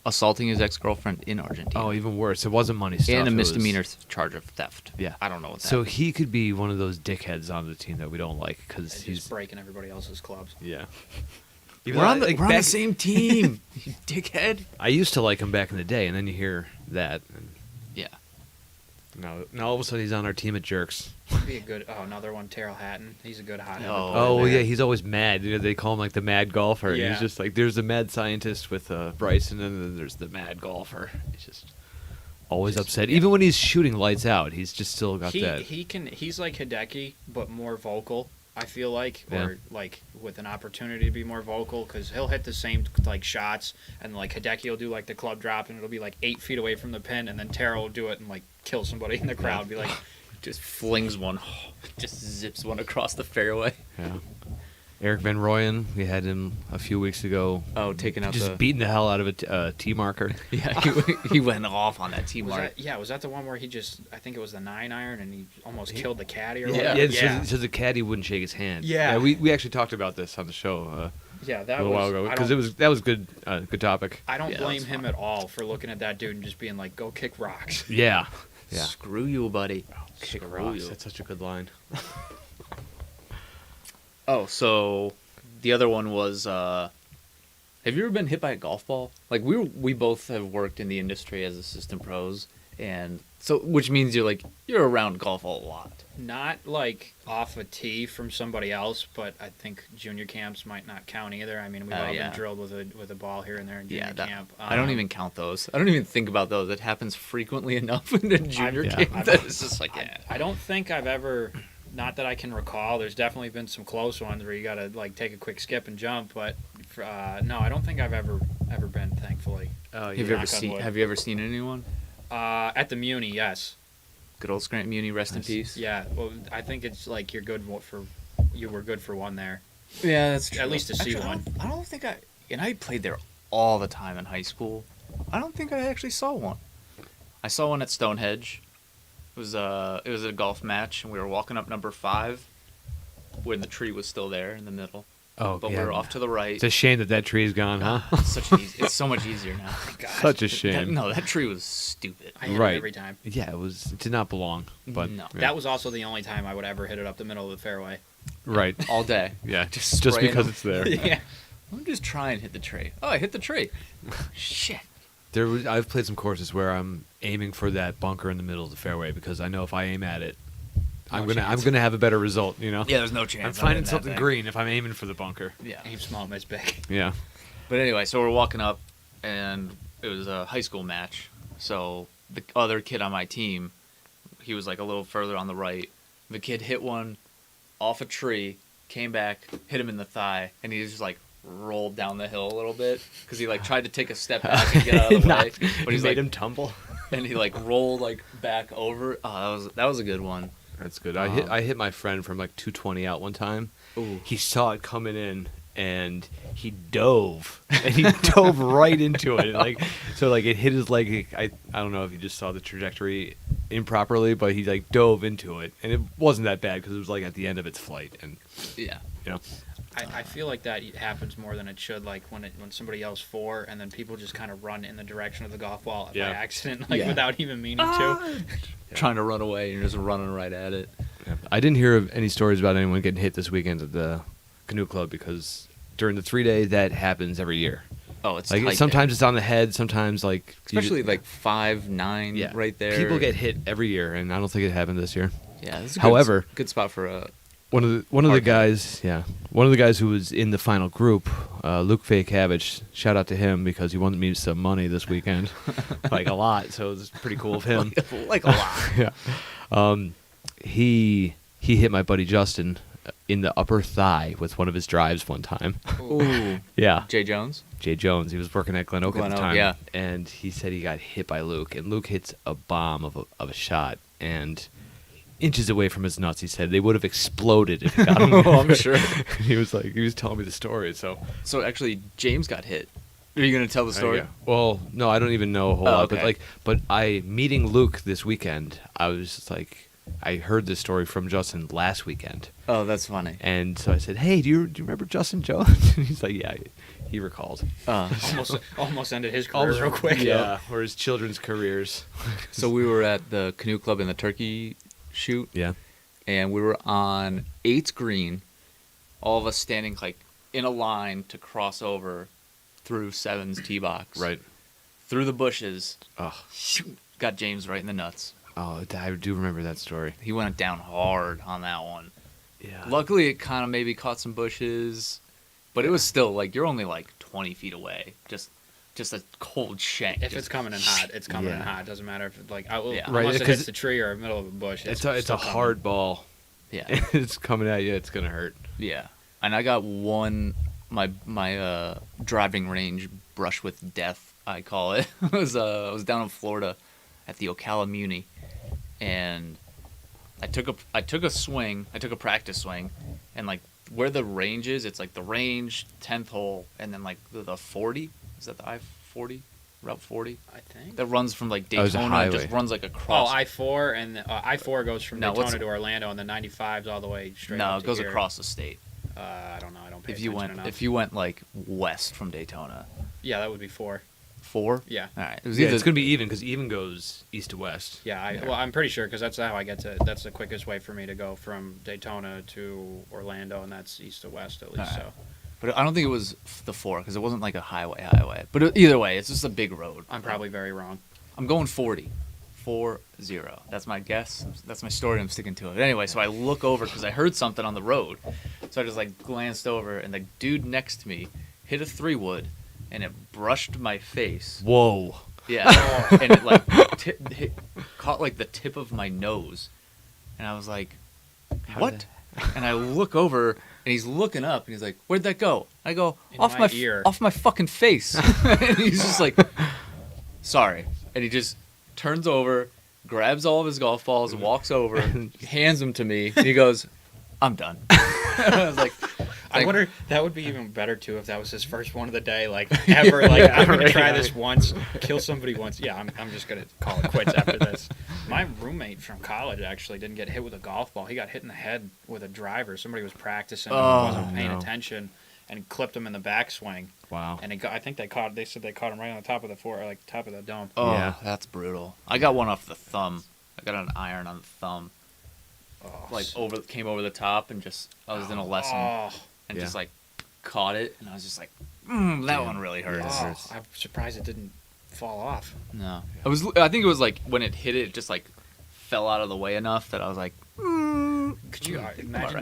assaulting his ex-girlfriend in Argentina. Oh, even worse. It wasn't money stuff. and a it was- misdemeanor charge of theft. Yeah. I don't know what that. So he could be one of those dickheads on the team that we don't like because And he's just breaking everybody else's clubs. yeah. we're on the, like, we're on the back- same team, you dickhead. I used to like him back in the day, and then you hear that. And Yeah. now all of a sudden he's on our team at Jerks. Be a good. Oh, another one, Terrell Hatton. He's a good hot. Oh, Oh man. yeah, he's always mad. You know, they call him like the mad golfer. Yeah. He's just like there's the mad scientist with Bryson, and then there's the mad golfer. He's just always upset. Even when he's shooting lights out, he's just still got that. He's like Hideki, but more vocal. I feel like, Yeah. or like with an opportunity to be more vocal, because he'll hit the same like shots, and like Hideki will do like the club drop, and it'll be like 8 feet away from the pin, and then Terrell will do it and like kill somebody in the crowd. Be like, Just flings one, just zips one across the fairway. Yeah. Eric Van Rooyen, we had him a few weeks ago. Oh, taking out Just the. beating the hell out of a tee marker. Yeah, he went off on that team was mark. that the one where he just, I think it was the 9-iron, and he almost He- killed the caddy or Yeah. whatever. Yeah, so the caddy wouldn't shake his hand. Yeah. we actually talked about this on the show Yeah, a that little was. while ago I because don't- that was good topic. I don't Yeah, that blame was him fun. at all for looking at that dude and just being like, "Go kick rocks." Yeah. Yeah. Screw you, buddy. Kick Screw rocks. you. That's such a good line. Oh, so the other one was have you ever been hit by a golf ball? Like we both have worked in the industry as assistant pros, and so which means you're around golf a lot. Not like off a tee from somebody else, but I think junior camps might not count either. I mean, we've all yeah. been drilled with a ball here and there in junior Yeah, camp. I don't even count those. I don't even think about those. It happens frequently enough in the junior yeah. camp that it's just like, yeah. I don't think I've ever, not that I can recall. There's definitely been some close ones where you got to like take a quick skip and jump, but no, I don't think I've ever been. Thankfully, Oh, Have you knock ever on seen? wood. Have you ever seen anyone? at the Muni, yes. Good old Scranton Muni, rest in Nice. peace. Yeah, well, I think it's like you were good for one there. Yeah, that's true. At least to see one. I don't think and I played there all the time in high school. I don't think I actually saw one. I saw one at Stonehenge. It was a golf match, and we were walking up number 5, where the tree was still there in the middle. Oh, but yeah. we're off to the right. It's a shame that tree's gone, huh? It's so much easier now. Such a shame. That tree was stupid. I hit Right. it every time. Yeah, it did not belong. But No. yeah. That was also the only time I would ever hit it up the middle of the fairway. right. All day. Yeah, Just just spraying because them. it's there. Yeah. I'm just trying to hit the tree. Oh, I hit the tree. Shit. I've played some courses where I'm aiming for that bunker in the middle of the fairway because I know if I aim at it, I'm chance. gonna have a better result. You know. Yeah, there's no chance. I'm finding something green if I'm aiming for the bunker. Yeah. Aim small, miss big. Yeah. But anyway, so we're walking up, and it was a high school match. So the other kid on my team, he was like a little further on the right. The kid hit one off a tree, came back, hit him in the thigh, and he just like rolled down the hill a little bit because he like tried to take a step back and get out of the way, but he's made like, him tumble. and he like rolled like back over. Oh, that was a good one. That's good. I hit my friend from like 220 out one time. Ooh. He saw it coming in and he dove and he dove right into it. Like so, like it hit his leg. I don't know if he just saw the trajectory improperly, but he like dove into it, and it wasn't that bad because it was like at the end of its flight, and Yeah. you know. I feel like that happens more than it should. Like when somebody yells four, and then people just kind of run in the direction of the golf ball Yeah. by accident, like Yeah. without even meaning to. Trying to run away, and you're just running right at it. I didn't hear of any stories about anyone getting hit this weekend at the canoe club because during the 3-day that happens every year. Oh, it's Like tight sometimes it's on the head, sometimes like especially like 5'9" yeah, right there. People get hit every year, and I don't think it happened this year. Yeah, this is a However- good spot for a. One of the Hard guys, one of the guys who was in the final group, Luke Faycavage. Shout out to him because he won me some money this weekend, like a lot. So it was pretty cool of him. like a lot. Yeah, he hit my buddy Justin in the upper thigh with one of his drives one time. Ooh, Yeah, Jay Jones. Jay Jones. He was working at Glen Oak at Glen the Oak, time, yeah. and he said he got hit by Luke, and Luke hits a bomb of a shot, and inches away from his nuts. He said they would have exploded if it got him. Oh, I'm sure. he was telling me the story. So So actually, James got hit. Are you gonna tell the story? yeah. Well, no, I don't even know a whole Oh, lot. okay. But I meeting Luke this weekend. I was just like, I heard this story from Justin last weekend, Oh, that's funny. and so I said, "Hey, do you remember Justin Jones?" And he's like, "Yeah." He recalled. Almost ended his career real quick. Yeah, or his children's careers. So we were at the canoe club in the turkey shoot, Yeah. and we were on 8th green, all of us standing like in a line to cross over through 7's tee box. Right. Through the bushes, Oh, got James right in the nuts. oh, I do remember that story. He went down hard on that one. Yeah. Luckily, it kind of maybe caught some bushes, but it was still like you're only like 20 feet away. Just a cold shank. If Just- it's coming in hot, it's coming in Yeah. hot. It doesn't matter if it, like Yeah. Right, unless it 'cause hits the tree or the middle of a bush. It's still a coming. hard ball. Yeah, It's coming at you. It's gonna hurt. yeah. And I got my driving range brush with death, I call it. I was down in Florida at the Ocala Muni, and I took a swing. I took a practice swing, and like where the range is, it's like the range, 10th hole, and then like the 40. Is that the I-40? Route 40? I think. That runs from like Oh, it's a Daytona. It just highway. runs like Oh, across. I-4 and I-4 goes from No, what's- Daytona to Orlando, and the 95's all the way straight. no, up it to goes here. across the state. I don't know. I don't pay If you attention went enough. if you went like west from Daytona, Yeah, that would be 4. 4. Yeah. All right. It was Yeah, either it's gonna be even because even goes east to west. Yeah, well, I'm pretty sure because that's how I get to. That's the quickest way for me to go from Daytona to Orlando, and that's east to west at least. Alright. So But I don't think it was the 4 because it wasn't like a highway. But either way, it's just a big road. I'm probably very wrong. I'm going 40. 4-0. That's my guess. That's my story. I'm sticking to it. Anyway, so I look over because I heard something on the road. So I just like glanced over, and the dude next to me hit a 3-wood, and it brushed my face. Whoa. Yeah, and it like caught like the tip of my nose, and I was like, How "What?" did And I look over, and he's looking up, and he's like, "Where'd that go?" I go, In "Off my my ear." off my fucking face." And he's just like, "Sorry," and he just turns over, grabs all of his golf balls, walks over, hands them to me, and he goes, "I'm done." I was like. I wonder that would be even better too if that was his first one of the day, like ever. Like I'm gonna try this once, kill somebody once. Yeah, I'm just gonna call it quits after this. My roommate from college actually didn't get hit with a golf ball. He got hit in the head with a driver. Somebody was practicing and Oh, wasn't paying no. attention, and clipped him in the backswing. Wow. And they said they caught him right on the top of the top of the dome. Oh, Yeah. that's brutal. I got one off the thumb. I got an iron on the thumb. Oh, Came over the top and just I was in a lesson Oh, and Yeah. just like caught it and I was just like, that one really hurts. Yeah. oh, I'm surprised it didn't fall off. No, I think it was like when it hit it just like fell out of the way enough that I was like, Could you Alright.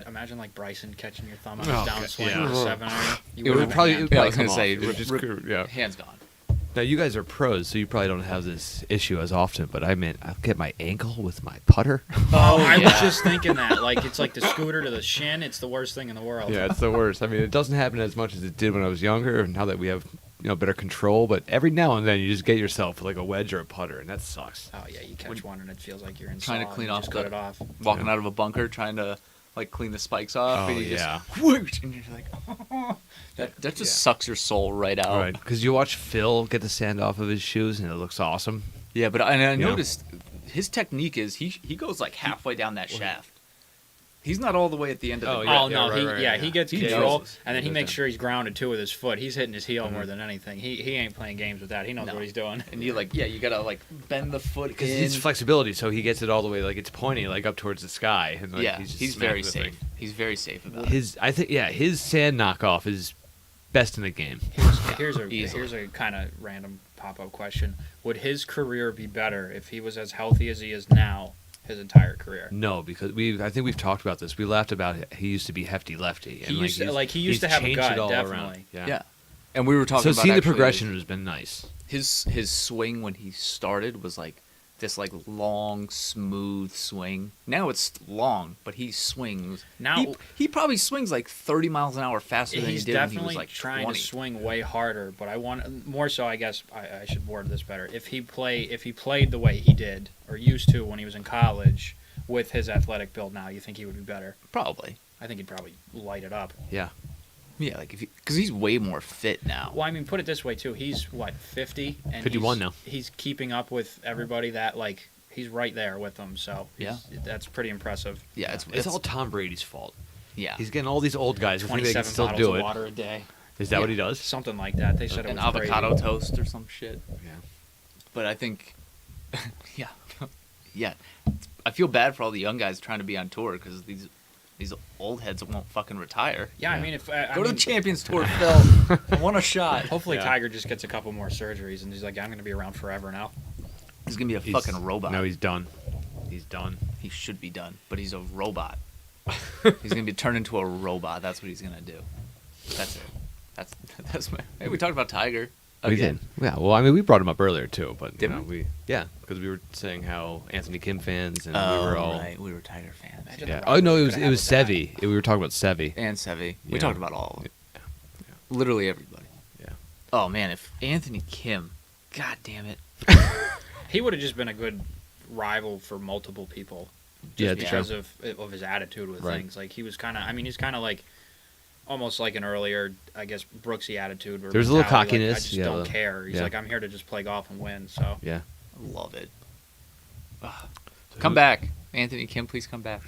imagine like Bryson catching your thumb on Oh, his downswing yeah. on a 7 iron? It You would wouldn't probably- have it a yeah, I probably was gonna come say, off. It just yeah. hands gone. Now you guys are pros, so you probably don't have this issue as often. But I mean, I'll get my ankle with my putter. Oh, I was yeah. just thinking that. Like, it's like the scooter to the shin. It's the worst thing in the world. Yeah, it's the worst. I mean, it doesn't happen as much as it did when I was younger, and now that we have better control. But every now and then, you just get yourself like a wedge or a putter, and that sucks. Oh, yeah, you catch one and it feels like you're in Trying to saw clean and you off just the- cut it off. Walking Yeah. out of a bunker trying to like clean the spikes off Oh, and you yeah. just whoosh, and you're like, that just Yeah. sucks your soul right out. Right, because you watch Phil get the sand off of his shoes, and it looks awesome. Yeah, but I Yeah. noticed his technique is he goes like halfway down that shaft. He's not all the way at the end of the Oh, grip. yeah, Oh, no, right, he gets He control, knows. and then he He makes does. sure he's grounded, too, with his foot. He's hitting his heel Mm-hmm. more than anything. He ain't playing games with that. He knows No. what he's doing. And you you gotta like bend the foot Because in. it's flexibility, so he gets it all the way, like it's pointing like up towards the sky. And, like, yeah, just he's smacking very the safe. thing. He's very safe about it. His sand knockoff is best in the game. Here's Easily. a kind of random pop-up question. Would his career be better if he was as healthy as he is now his entire career? No, because I think we've talked about this. We laughed about it. He used to be hefty lefty. He used to he's have a changed gut, it all definitely. around. Yeah. Yeah, and we were talking So about seeing the actually progression has been nice. His swing when he started was like this like long smooth swing. Now it's long, but he swings. Now- he probably swings like 30 miles an hour faster than he He's did when he definitely was like trying 20. to swing way harder, but I want more so. I guess I should word this better. If he played the way he did or used to when he was in college with his athletic build now, you think he would be better? Probably. I think he'd probably light it up. Yeah. Yeah, like because he's way more fit now. Well, I mean, put it this way too. He's what 50 and 51 now. He's keeping up with everybody that like he's right there with them. So Yeah. that's pretty impressive. Yeah, It's all Tom Brady's fault. yeah. He's getting all these old guys who think they can 27 still bottles do of it. water a day, Is that what he Yeah. does? something like that. They said it an was avocado crazy. toast or some shit. Yeah. But I think, yeah, yeah. I feel bad for all the young guys trying to be on tour because these old heads won't fucking retire. Yeah, I Yeah. mean, if Go to the Champions Tour, Phil. I want a shot. hopefully Yeah. Tiger just gets a couple more surgeries and he's like, I'm going to be around forever now. He's gonna be a fucking robot. No, he's done. He's done. He should be done, but he's a robot. He's gonna be turned into a robot. That's what he's gonna do. That's it. That's my. Hey, we talked about Tiger. We Again. did. Yeah. Well, I mean, we brought him up earlier too, but Did you know, we? because we were saying how Anthony Kim fans and Oh, we were all. right. We were Tiger fans. Imagine Yeah. the Oh no, rivalry it we was could it have was with that. Sevy. We were talking about Sevy. And Sevy. We Yeah. talked about all of them. Yeah. Literally everybody. Yeah. Oh man, if Anthony Kim, god damn it. He would have just been a good rival for multiple people. Just Yeah, it's because true. of his attitude with Right. things. Like he was kind of. I mean, he's kind of like almost like an earlier, I guess, Brooksy attitude. Or There's a little mentality, like, cockiness, I just yeah, don't the- care. He's yeah. like, I'm here to just play golf and win. So Yeah. I love it. Come back, Anthony Kim. Please come back.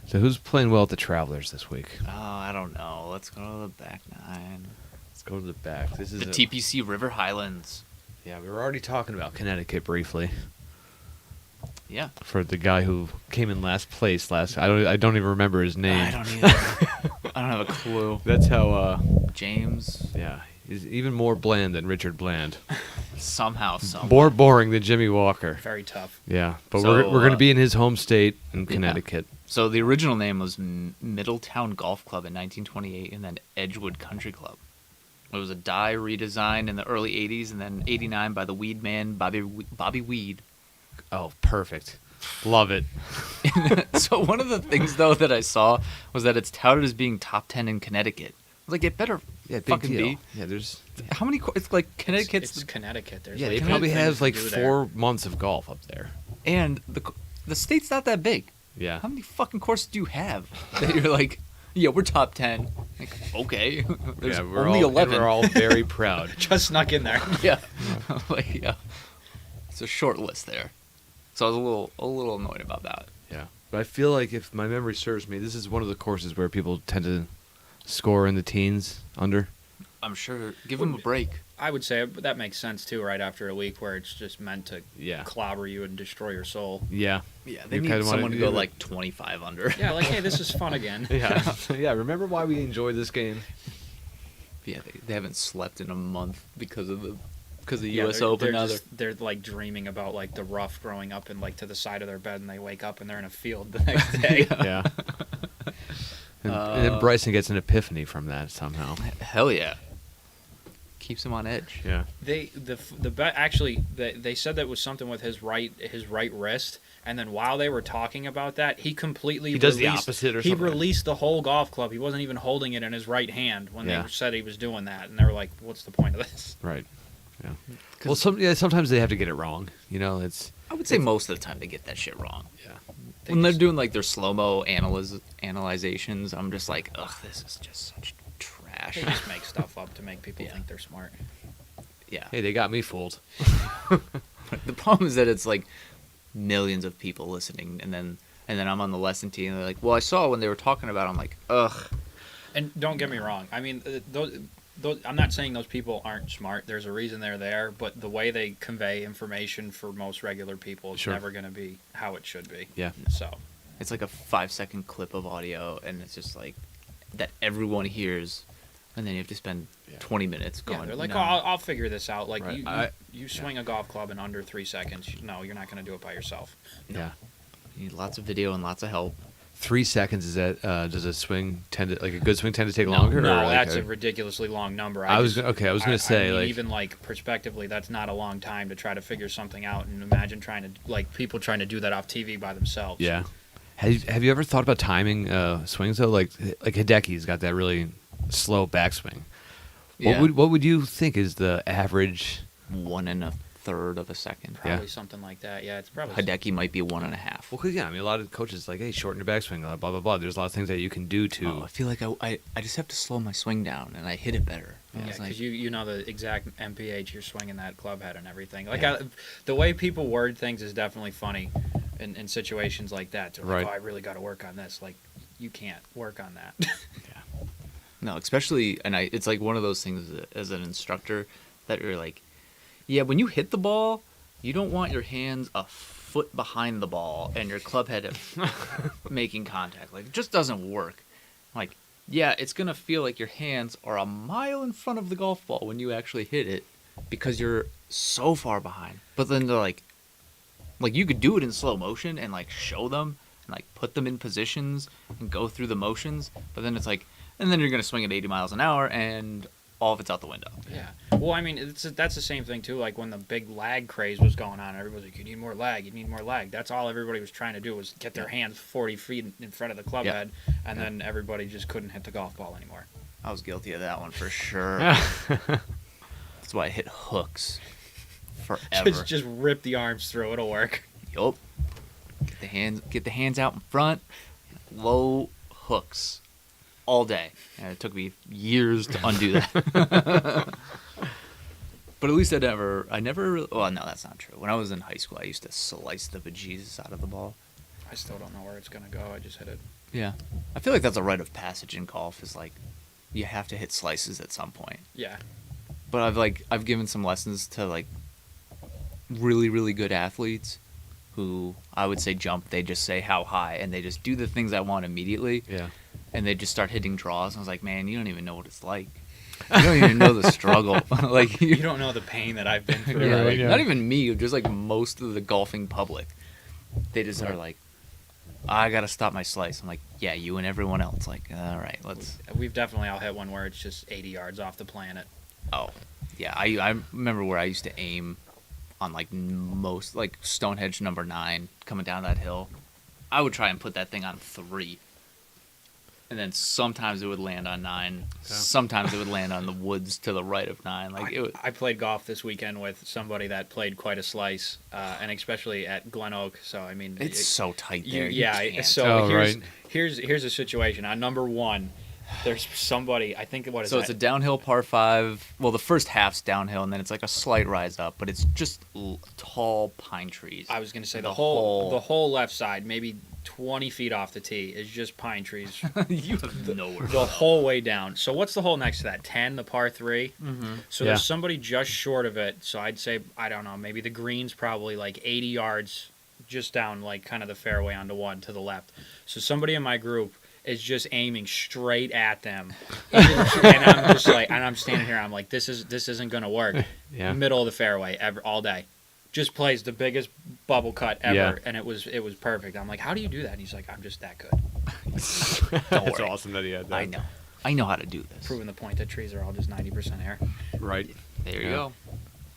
So who's playing well at the Travelers this week? Oh, I don't know. Let's go to the back nine. Let's go to the back. This is The TPC River Highlands. Yeah, we were already talking about Connecticut briefly Yeah. for the guy who came in last place last. I don't even remember his name. I don't either. I don't have a clue. That's how. James. Yeah, he's even more bland than Richard Bland. Somehow, some. More boring than Jimmy Walker. very tough. Yeah, but So, we're going uh, to be in his home state in Connecticut. So the original name was Middletown Golf Club in 1928, and then Edgewood Country Club. It was a dye redesign in the early 80s, and then 89 by the Weed Man, Bobby Weed. Oh, perfect. Love it. So one of the things, though, that I saw was that it's touted as being top 10 in Connecticut. I was like, it better Yeah, big fucking deal. be. Yeah, there's. How many? It's like Connecticut's It's Connecticut. There's Yeah, like they 10 probably things have to like do there. 4 months of golf up there. and the state's not that big. Yeah. How many fucking courses do you have that you're like, yeah, we're top 10? Like, okay, there's Yeah, we're only all, 11. We're all very proud. Just snuck in there. Yeah, like yeah, it's a short list there. So I was a little annoyed about that. Yeah, but I feel like if my memory serves me, this is one of the courses where people tend to score in the teens under. I'm sure. Give him a break. I would say that makes sense too. Right after a week where it's just meant to Yeah. clobber you and destroy your soul. Yeah. Yeah, they You need kinda wanna someone to do go it. like 25 under. Yeah, like hey, this is fun again. Yeah. Yeah. Remember why we enjoyed this game? Yeah, they haven't slept in a month because of the Yeah, U.S. Open. Now they're like dreaming about like the rough growing up and like to the side of their bed, and they wake up and they're in a field the next day. Yeah. And then Bryson gets an epiphany from that somehow. hell yeah, keeps him on edge. Yeah. They actually they said that was something with his right wrist, and then while they were talking about that, he completely He does the released- opposite or he something. released the whole golf club. He wasn't even holding it in his right hand when Yeah. they said he was doing that, and they were like, "What's the point of this?" Right. Yeah. Well, sometimes they have to get it wrong. You know, it's I would say most of the time they get that shit wrong. yeah. When they're doing like their slow-mo analyzations, I'm just like, ugh, this is just such trash. They just make stuff up to make people think they're smart. Yeah. Hey, they got me fooled. The problem is that it's like millions of people listening, and then I'm on the lesson team, and they're like, well, I saw when they were talking about it. I'm like, ugh. And don't get me wrong. I mean, those, I'm not saying those people aren't smart. There's a reason they're there, but the way they convey information for most regular people is Sure. never going to be how it should be. Yeah. So, It's like a 5-second clip of audio, and it's just like that everyone hears, and then you have to spend 20 minutes going. yeah, they're like, no. "Oh, I'll figure this out." Like Right. you swing a golf club in under 3 seconds. No, you're not going to do it by yourself. Yeah. You need lots of video and lots of help. 3 seconds is that? Does a swing tend to like a good swing tend to take No, longer? No, or like that's a ridiculously long number. I was gonna say, mean, like- even like prospectively, that's not a long time to try to figure something out. And imagine trying to like people trying to do that off TV by themselves. Yeah. Have you ever thought about timing swings though? Like Hideki's got that really slow backswing. Yeah. What would you think is the average? 1 1/3 of a second. Probably something like that. Yeah, it's probably Hideki might be 1.5. Well, 'cause, yeah, I mean, a lot of coaches like, hey, shorten your backswing, blah blah blah. There's a lot of things that you can do to. Oh, I feel like I just have to slow my swing down, and I hit it better. Yeah, I was because like, you know the exact MPH you're swinging that club head and everything. Like Yeah. the way people word things is definitely funny in situations like that. They're like, Right. oh, I really got to work on this. Like, you can't work on that. no, especially, and it's like one of those things as an instructor that you're like, yeah, when you hit the ball, you don't want your hands a foot behind the ball and your club head making contact. Like, it just doesn't work. Like, yeah, it's going to feel like your hands are a mile in front of the golf ball when you actually hit it because you're so far behind. But then they're like you could do it in slow motion and like show them and like put them in positions and go through the motions. But then it's like, and then you're going to swing at 80 miles an hour and all of it's out the window. Yeah. Well, I mean, that's the same thing too. Like when the big lag craze was going on, everybody was like, "You need more lag. You need more lag." That's all everybody was trying to do was get their hands 40 feet in front of the club Yeah. head, and then everybody just couldn't hit the golf ball anymore. I was guilty of that one for sure. That's why I hit hooks forever. Just rip the arms through. It'll work. Yup. Get the hands out in front. Low hooks all day. And it took me years to undo that. But at least I never. Well, no, that's not true. When I was in high school, I used to slice the bejesus out of the ball. I still don't know where it's gonna go. I just hit it. Yeah. I feel like that's a rite of passage in golf. Is like, you have to hit slices at some point. Yeah. But I've given some lessons to like really, really good athletes who I would say jump. They just say how high and they just do the things I want immediately. Yeah. And they just start hitting draws. And I was like, man, you don't even know what it's like. You don't even know the struggle. Like You don't know the pain that I've been through. yeah, like, yeah. not even me, just like most of the golfing public. They just are like, I gotta stop my slice. I'm like, yeah, you and everyone else. Like, all right, let's. We've definitely all hit one where it's just 80 yards off the planet. Oh, yeah. I remember where I used to aim on like most like Stonehenge number 9 coming down that hill. I would try and put that thing on 3. And then sometimes it would land on 9. Sometimes it would land on the woods to the right of 9. Like it would, I played golf this weekend with somebody that played quite a slice, and especially at Glen Oak. So I mean, it's so tight there. You yeah. can't. So Oh, here's, right. here's here's a situation. On number 1, There's somebody, I think, what is So that? it's a downhill par 5. Well, the first half's downhill, and then it's like a slight rise up, but it's just tall pine trees. I was going to say The the whole whole- the whole left side, maybe 20 feet off the tee, is just pine trees You have nowhere. the whole way down. So what's the hole next to that? 10, the par 3? Mm-hmm. So Yeah. there's somebody just short of it. So I'd say, I don't know, maybe the green's probably like 80 yards just down, like kind of the fairway onto one to the left. So somebody in my group is just aiming straight at them, and I'm just like, and I'm standing here, I'm like, this isn't gonna work. Yeah. Middle of the fairway all day, just plays the biggest bubble cut ever, Yeah. and it was perfect. I'm like, how do you do that? And he's like, I'm just that good. That's worry. awesome that he had that. I know how to do this. Proving the point that trees are all just 90% air. Right. There you Yeah.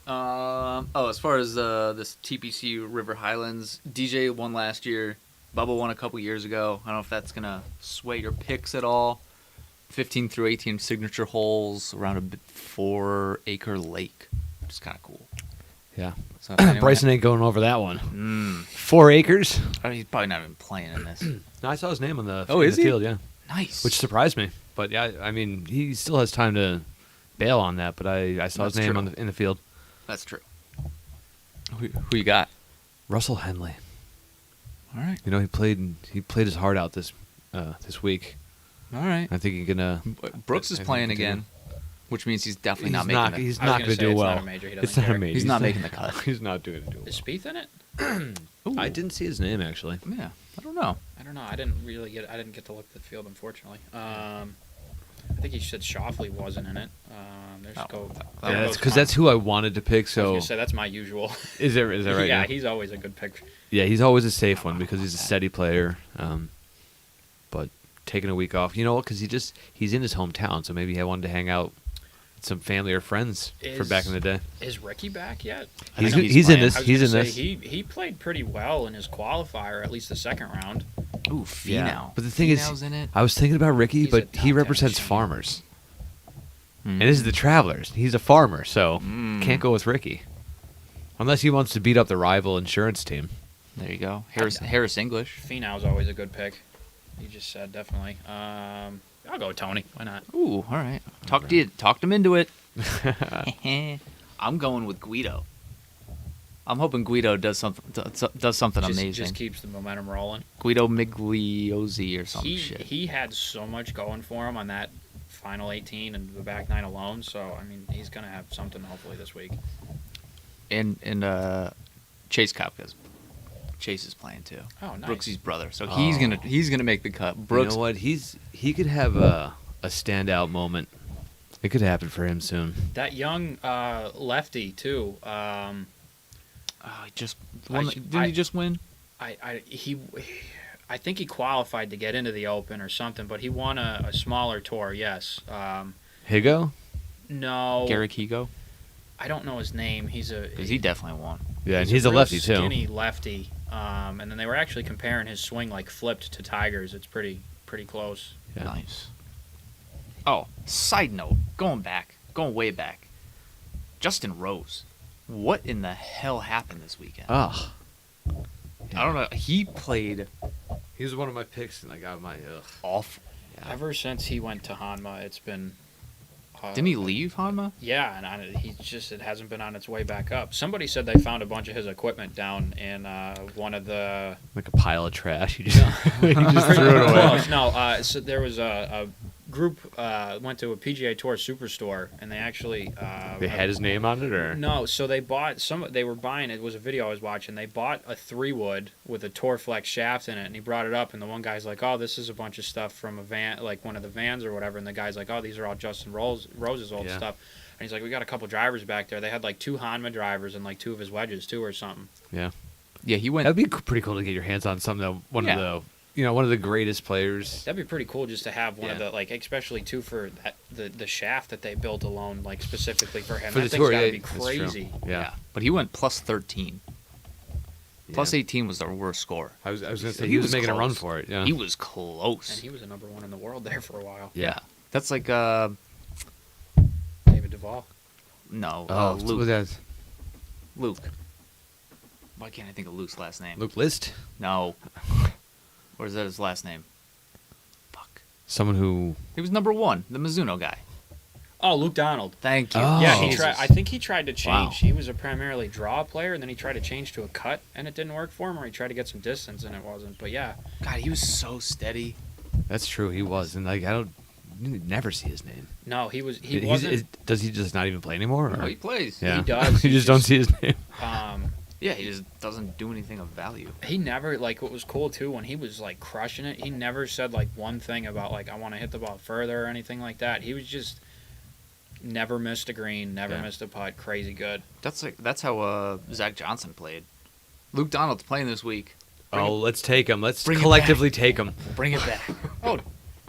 go. As far as this TPC River Highlands, DJ won last year. Bubba won a couple years ago. I don't know if that's gonna sway your picks at all. 15 through 18 signature holes around a 4-acre lake, which is kind of cool. Yeah. So if anyone- Bryson ain't going over that one. Mm, 4 acres. I mean, he's probably not even playing in this. No, I saw his name on the, Oh, in is the he? field, yeah. Nice. Which surprised me. But yeah, I mean, he still has time to bail on that. But I saw his That's name true. in the field. That's true. Who you got? Russell Henley. All right. You know, he played his heart out this week. All right. I think he's gonna. Brooks is I think playing he can again, which means he's definitely He's not making not. the He's I was not gonna gonna say do it's well. not a major. He It's doesn't not a care. major. He's not making the cut. He's not doing it. Is Spieth in it? Ooh. I didn't see his name actually. Yeah, I don't know. I don't know. I didn't get to look at the field, unfortunately. I think he said Shoffley wasn't in it. There's Oh, go. that Yeah, was that's because that's who I wanted to pick. I was So gonna say that's my usual. is that right? yeah, he's always a good pick. Yeah, he's always a safe one because he's a steady player. But taking a week off, you know what? Because he's in his hometown, so maybe he wanted to hang out with some family or friends for back in the day. Is Ricky back yet? I He's, think he's in playing. this. I was He's in gonna say, this. He played pretty well in his qualifier, at least the second round. Ooh, Finau. But the thing is, Finau's in it. I was thinking about Ricky, He's a but top he 10 represents machine. farmers, Mm. and this is the Travelers. He's a farmer, so Mm. can't go with Ricky, unless he wants to beat up the rival insurance team. There you go. Harris English. Finau's always a good pick. You just said definitely. I'll go with Tony. Why not? Ooh, all right. Talked him into it. I'm going with Guido. I'm hoping Guido does something amazing. Just keeps the momentum rolling. Guido Migliozzi or some shit. He had so much going for him on that final 18 and the back 9 alone. So I mean, he's gonna have something hopefully this week. And Chase Kopka's. Chase is playing too. Oh, nice. Brooksy's brother. So Oh. he's gonna make the cut. Brooks. You know what? He could have a standout moment. It could happen for him soon. That young lefty too. Oh, he just I won. sh- Didn't I- he just win? I think he qualified to get into the Open or something, but he won a smaller tour. Yes. Higo? No. Garrick Higo? I don't know his name. Because he definitely won. Yeah, and he's a real lefty too. Skinny lefty. And then they were actually comparing his swing like flipped to Tiger's. It's pretty close. Yeah. Nice. Oh, side note, going way back. Justin Rose. What in the hell happened this weekend? Ugh. I don't know. He played He was one of my picks, and I got my awful. Ever since he went to Hanma, it's been. Didn't he leave Hanma? Yeah, and it hasn't been on its way back up. Somebody said they found a bunch of his equipment down in one of the. like a pile of trash. You just, you just threw it away. Close. No, so there was a group went to a PGA Tour Superstore, and they actually. They had his name on it, or No, so they bought They were buying. It was a video I was watching. They bought a 3-wood with a Torflex shaft in it, and he brought it up, and the one guy's like, "Oh, this is a bunch of stuff from a van, like one of the vans or whatever." And the guy's like, "Oh, these are all Justin Rose's old Yeah. stuff." And he's like, "We got a couple drivers back there. They had like 2 Hanma drivers and like 2 of his wedges too, or something." yeah, Yeah, he went. that'd be pretty cool to get your hands on something that one of the greatest players. That'd be pretty cool just to have one of Yeah. the like, especially too for that, the shaft that they built alone, like specifically for him. For That the thing's tour, gotta yeah, be that's true. crazy. Yeah. But he went plus 13. Plus Yeah. 18 was the worst score. I was gonna say He he was was making a run close. for it. Yeah, He was close. And he was a number 1 in the world there for a while. Yeah. That's like David Duvall. no, oh, Luke. that's Luke. Why can't I think of Luke's last name? Luke List, No. Or is that his last name? Fuck. Someone who. He was number 1, the Mizuno guy. Oh, Luke Donald. Thank you. Oh. Yeah, he Jesus. tried. I think he tried to change. Wow. He was a primarily draw player, and then he tried to change to a cut, and it didn't work for him. Or he tried to get some distance, and it wasn't. But yeah, God, he was so steady. That's true. He was, and like I don't. You never see his name. no, he was. He He's- wasn't. does he just not even play anymore? Or? Oh, he plays. Yeah. He does. you He just don't just- see his name. Yeah, he just doesn't do anything of value. He never like what was cool too when he was like crushing it. He never said like one thing about like I want to hit the ball further or anything like that. He was just never missed a green, never Yeah. missed a putt. Crazy good. That's how Zach Johnson played. Luke Donald's playing this week. Let's take him. Let's Bring it collectively take him. Bring it back. Oh,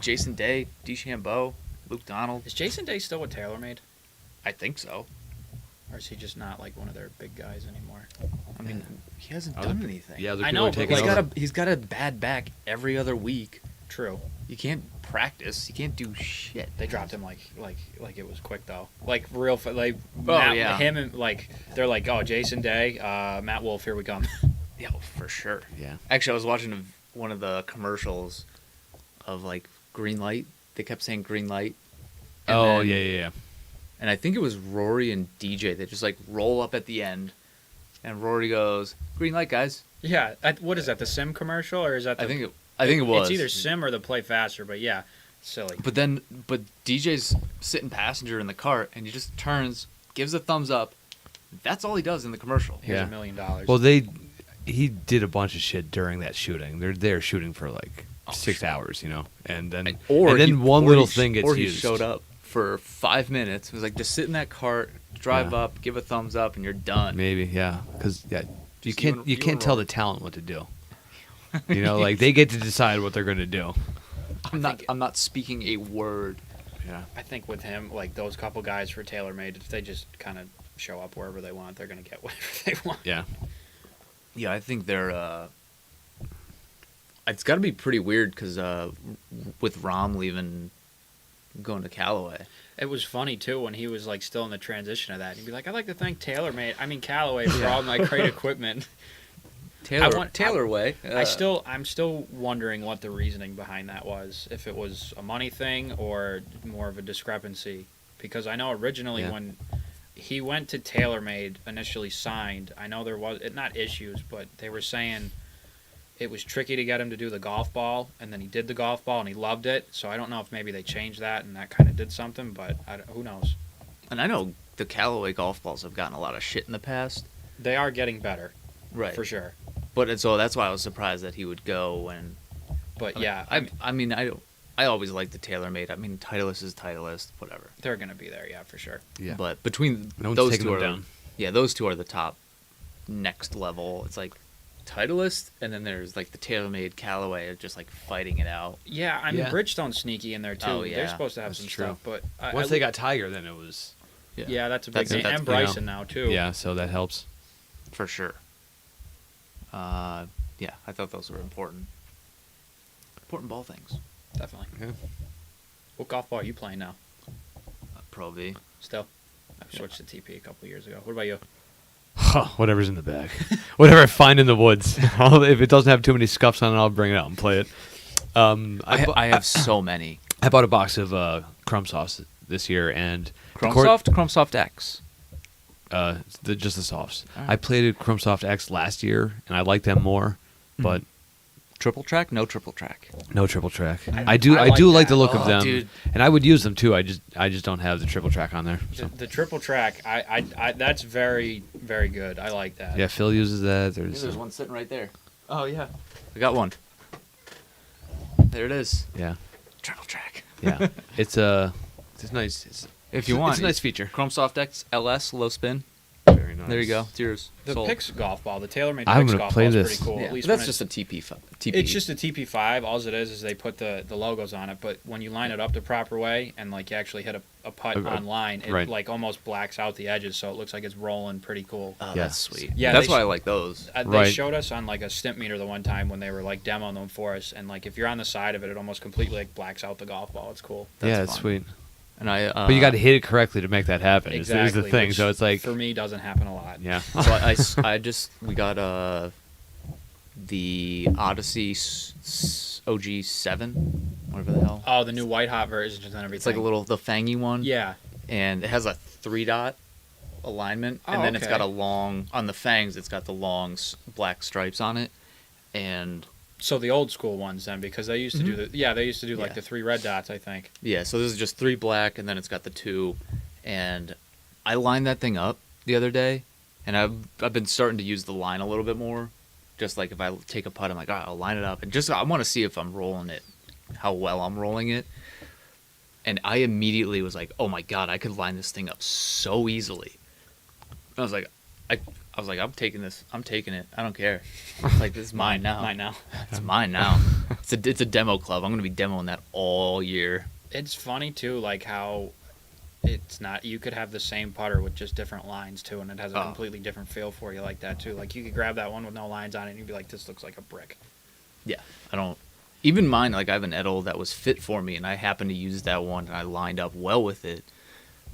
Jason Day, DeChambeau, Luke Donald. Is Jason Day still with TaylorMade, I think so. or is he just not like one of their big guys anymore? I mean, he hasn't Other- done anything. Yeah, other I people know, are but taking he's like- over. got a bad back every other week. True. You can't practice. You can't do shit. They dropped him like it was quick though. Like real like Oh, Matt, yeah. him and like they're like, oh, Jason Day, Matt Wolf, here we come. Yeah, for sure. Yeah. Actually, I was watching one of the commercials of like green light. They kept saying green light. And Oh then- yeah. And I think it was Rory and DJ that just like roll up at the end, and Rory goes, "Green light, guys." Yeah, what is that? The Sim commercial or is that? The, I think it was. It's either Sim or the Play Faster, but yeah, silly. But DJ's sitting passenger in the cart, and he just turns, gives a thumbs up. That's all he does in the commercial. Here's Yeah. $1 million. Well, he did a bunch of shit during that shooting. They're there shooting for like 6 hours, and then one little thing gets or used. he showed up for 5 minutes. It was like, just sit in that cart, drive Yeah. up, give a thumbs up, and you're done. Maybe, yeah, because you Just can't you and tell Rory. the talent what to do. Like they get to decide what they're going to do. I'm not speaking a word. Yeah. I think with him, like those couple guys for TaylorMade, if they just kind of show up wherever they want, they're gonna get whatever they want. Yeah. Yeah, I think they're. It's got to be pretty weird because with Rahm leaving, going to Callaway. It was funny too when he was like still in the transition of that. He'd be like, "I'd like to thank Callaway for all my great equipment." Taylor way. I'm still wondering what the reasoning behind that was. If it was a money thing or more of a discrepancy, because I know originally Yeah. when he went to TaylorMade, initially signed, I know there was not issues, but they were saying it was tricky to get him to do the golf ball, and then he did the golf ball and he loved it. So I don't know if maybe they changed that and that kind of did something, but who knows? And I know the Callaway golf balls have gotten a lot of shit in the past. They are getting better, Right. for sure. But so that's why I was surprised that he would go. And But yeah, I always like the TaylorMade. I mean, Titleist is Titleist, whatever. they're going to be there, yeah, for sure. Yeah. But between No one's those taking two them are down. yeah, those two are the top next level. It's like Titleist, and then there's like the TaylorMade Callaway of just like fighting it out. Yeah, I mean, Yeah. Bridgestone's sneaky in there too. Oh, They're yeah. supposed to have That's some true. stuff, but Once they got Tiger, then it was. yeah, that's a big That's- thing. that's- And Bryson now too. Yeah, so that helps. For sure. Yeah, I thought those were important ball things. Definitely. Yeah. What golf ball are you playing now? Pro V. Still, I switched to TP a couple years ago. What about you? Whatever's in the bag. Whatever I find in the woods. If it doesn't have too many scuffs on it, I'll bring it out and play it. I have so many. I bought a box of Crumb Sauce this year, and Crumb Soft X. just the softs. All right. I played Crumb Soft X last year, and I liked them more, but Triple track? No triple track. no triple track. I I do like like that. the look of Oh, them, dude. and I would use them too. I just don't have the triple track on there. So. The triple track, I that's very, very good. I like that. Yeah, Phil uses that. There's one sitting right there. Oh yeah, I got one. There it is. Yeah, Triple track. yeah. It's nice. If you want, it's a nice feature. Chrome Soft X LS low spin. Very nice. There you go. It's yours. The Sold. Pix golf ball, the TaylorMade I'm Pix gonna golf play ball is this. pretty cool. Yeah, At least that's when just a TP. TP. It's just a TP5. All it is they put the logos on it. But when you line it up the proper way and like you actually hit a putt online, it right. like almost blacks out the edges, so it looks like it's rolling pretty cool. Oh, Yeah. that's sweet. Yeah, that's they why sh- I like those. They Right. showed us on like a stimp meter the one time when they were like demoing them for us, and like if you're on the side of it, it almost completely like blacks out the golf ball. It's cool. That's Yeah, it's fun. sweet. And I. But you got to hit it correctly to make that happen. Exactly. Is the thing. which So it's like, for me doesn't happen a lot. yeah. So we got the Odyssey OG7, whatever the hell. Oh, the new white hot version and everything. It's like the fangy one. Yeah. And it has a 3-dot alignment, Oh, and then it's okay. got a long on the fangs. It's got the long black stripes on it, and So the old school ones then, because they used to do they used to do like Yeah. the 3 red dots, I think. yeah. So this is just 3 black, and then it's got the 2, and I lined that thing up the other day, and I've been starting to use the line a little bit more. Just like if I take a putt, I'm like, all right, I'll line it up, and just I want to see if I'm rolling it, how well I'm rolling it. And I immediately was like, oh my god, I could line this thing up so easily. I was like, I'm taking this. I'm taking it. I don't care. It's like, this is mine now. Mine now. It's mine now. It's a demo club. I'm gonna be demoing that all year. It's funny too, like how it's not. You could have the same putter with just different lines too, and it has a Oh. completely different feel for you like that too. Like you could grab that one with no lines on it, and you'd be like, "This looks like a brick." Yeah, I don't. Even mine, like I have an Edel that was fit for me, and I happened to use that one, and I lined up well with it.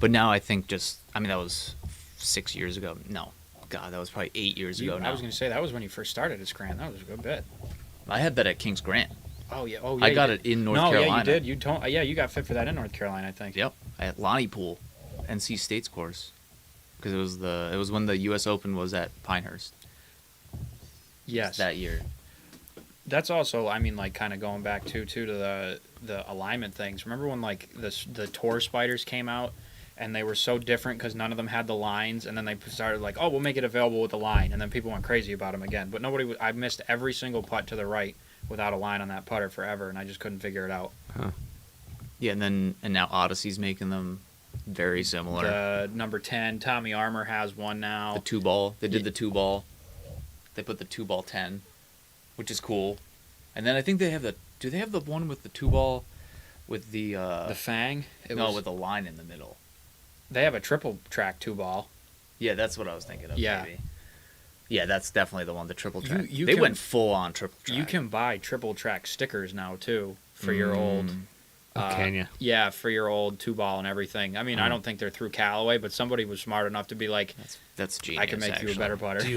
But now I think that was 6 years ago. No, God, that was probably 8 years ago now. I was going to say that was when you first started at Scranton. That was a good bit. I had that at Kings Grant. Oh yeah. I got it in North Carolina. Yeah, you did. You told. Yeah, you got fit for that in North Carolina, I think. Yep, at Lonnie Pool, NC State's course, because it was when the U.S. Open was at Pinehurst. Yes. That year. That's also, I mean, like kind of going back to the alignment things. Remember when like the tour spiders came out and they were so different because none of them had the lines, and then they started like, oh, we'll make it available with the line, and then people went crazy about them again. But I missed every single putt to the right without a line on that putter forever, and I just couldn't figure it out. Yeah, and now Odyssey's making them very similar. The number 10, Tommy Armour has one now. The 2-ball. They did the 2-ball. They put the 2-ball 10, which is cool. And then I think they have do they have the one with the 2-ball with the The Fang. with the line in the middle? They have a triple track 2-ball. Yeah, that's what I was thinking of. Yeah. Maybe. Yeah, that's definitely the one. The triple track. You They can- went full on triple track. You can buy triple track stickers now too for your old. Can you? Yeah, for your old 2-ball and everything. I mean, I don't think they're through Callaway, but somebody was smart enough to be like, That's genius. I can make you a better putter. Do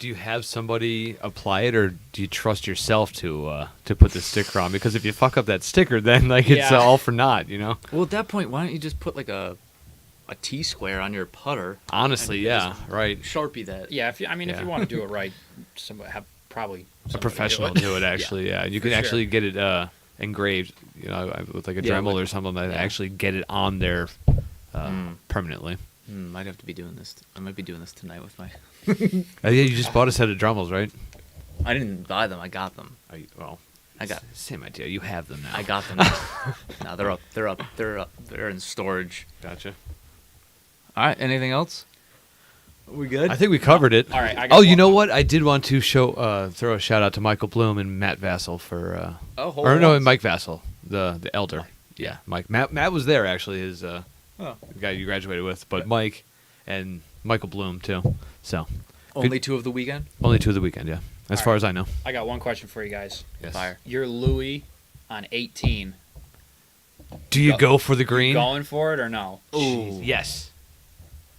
you have somebody apply it, or do you trust yourself to put the sticker on? Because if you fuck up that sticker, then like it's Yeah. all for naught, you know. Well, at that point, why don't you just put like a T square on your putter? Honestly, and yeah, just right. Sharpie that. Yeah, if you Yeah. want to do it right, somebody have probably A somebody professional do it. do it actually. Yeah, you for can sure. actually get it engraved, you know, with like a Yeah, Dremel like- or something like that. yeah. Actually, get it on there permanently. Might have to be doing this. I might be doing this tonight with my. Yeah, you just bought a set of Dremels, right? I didn't buy them. I got them. Well, I got. same idea. You have them now. I got them. No, they're up. They're up. They're up. They're in storage. Gotcha. All right. Anything else? We good? I think we covered it. All right, I got Oh, you one. know what? I did want to throw a shout out to Michael Bloom and Matt Vassell for. hold Or no, on. Mike Vassell, the elder. Yeah, Mike. Matt was there actually. His the guy you graduated with, but Mike and Michael Bloom too. So Only 2 of the weekend. only 2 of the weekend. Yeah, as All far right. as I know. I got one question for you guys. Yes. Fire. You're Louis on 18. Do you go for the green? Going for it or no? Ooh. Yes.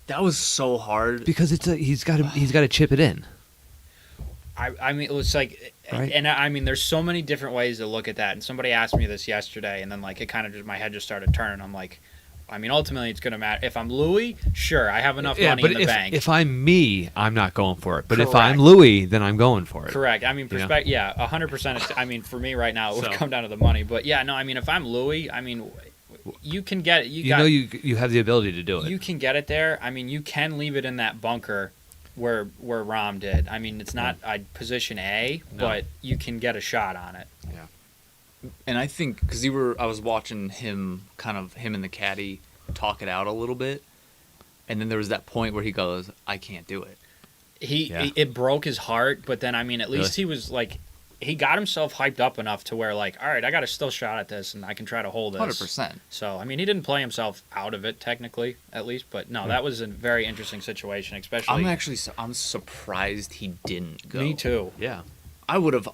That was so hard. Because he's got to chip it in. I mean, it was like, Right. and I mean, there's so many different ways to look at that. And somebody asked me this yesterday, and then like it kind of just my head just started turning. I'm like, I mean, ultimately, it's gonna matter. If I'm Louis, sure, I have enough money but in the bank. if I'm me, I'm not going for it. But if Correct. I'm Louis, then I'm going for it. Correct. I mean, You know? yeah, 100%. I mean, for me right now, it would So- come down to the money. But yeah, no, I mean, if I'm Louis, I mean, you can get it. You have the ability to do it. You can get it there. I mean, you can leave it in that bunker where Rahm did. I mean, it's not a position A, No. but you can get a shot on it. And I think because I was watching him and the caddy talk it out a little bit, and then there was that point where he goes, "I can't do it." Yeah. It broke his heart, but then I mean, at least he was like, he got himself hyped up enough to where like, all right, I got a still shot at this, and I can try to hold this. 100%. So I mean, he didn't play himself out of it technically, at least, but no, that was a very interesting situation, especially. I'm surprised he didn't go. Me too. Yeah. I would have.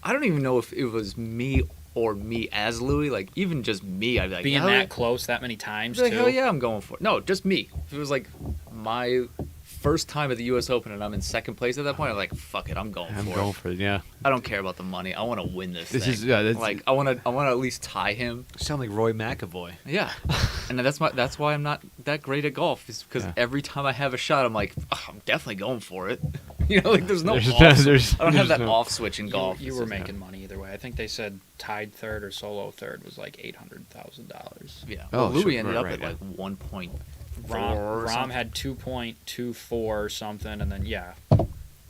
I don't even know if it was me or me as Louis. Like even just me, I'd be like, Being hell that yeah. close that many times I'd be like, too. hell yeah, I'm going for it. No, just me. If it was like my first time at the U.S. Open and I'm in second place at that point. I'm like, fuck it, I'm going for it. Yeah. I don't care about the money. I want to win this This thing. is yeah. That's, Like I want to at least tie him. sound like Roy McAvoy. Yeah, and that's why I'm not that great at golf. Is because Yeah. every time I have a shot, I'm like, oh, I'm definitely going for it. You know, like there's no There's- off. there's- I don't have there's that no- off switch in golf. You It's were just- making money either way. I think they said tied third or solo third was like $800,000. Yeah. Oh, Well, Louis sure, ended up right, at yeah. like 1.4 Rom, or Rom something. had 2.24 or something, and then Yeah.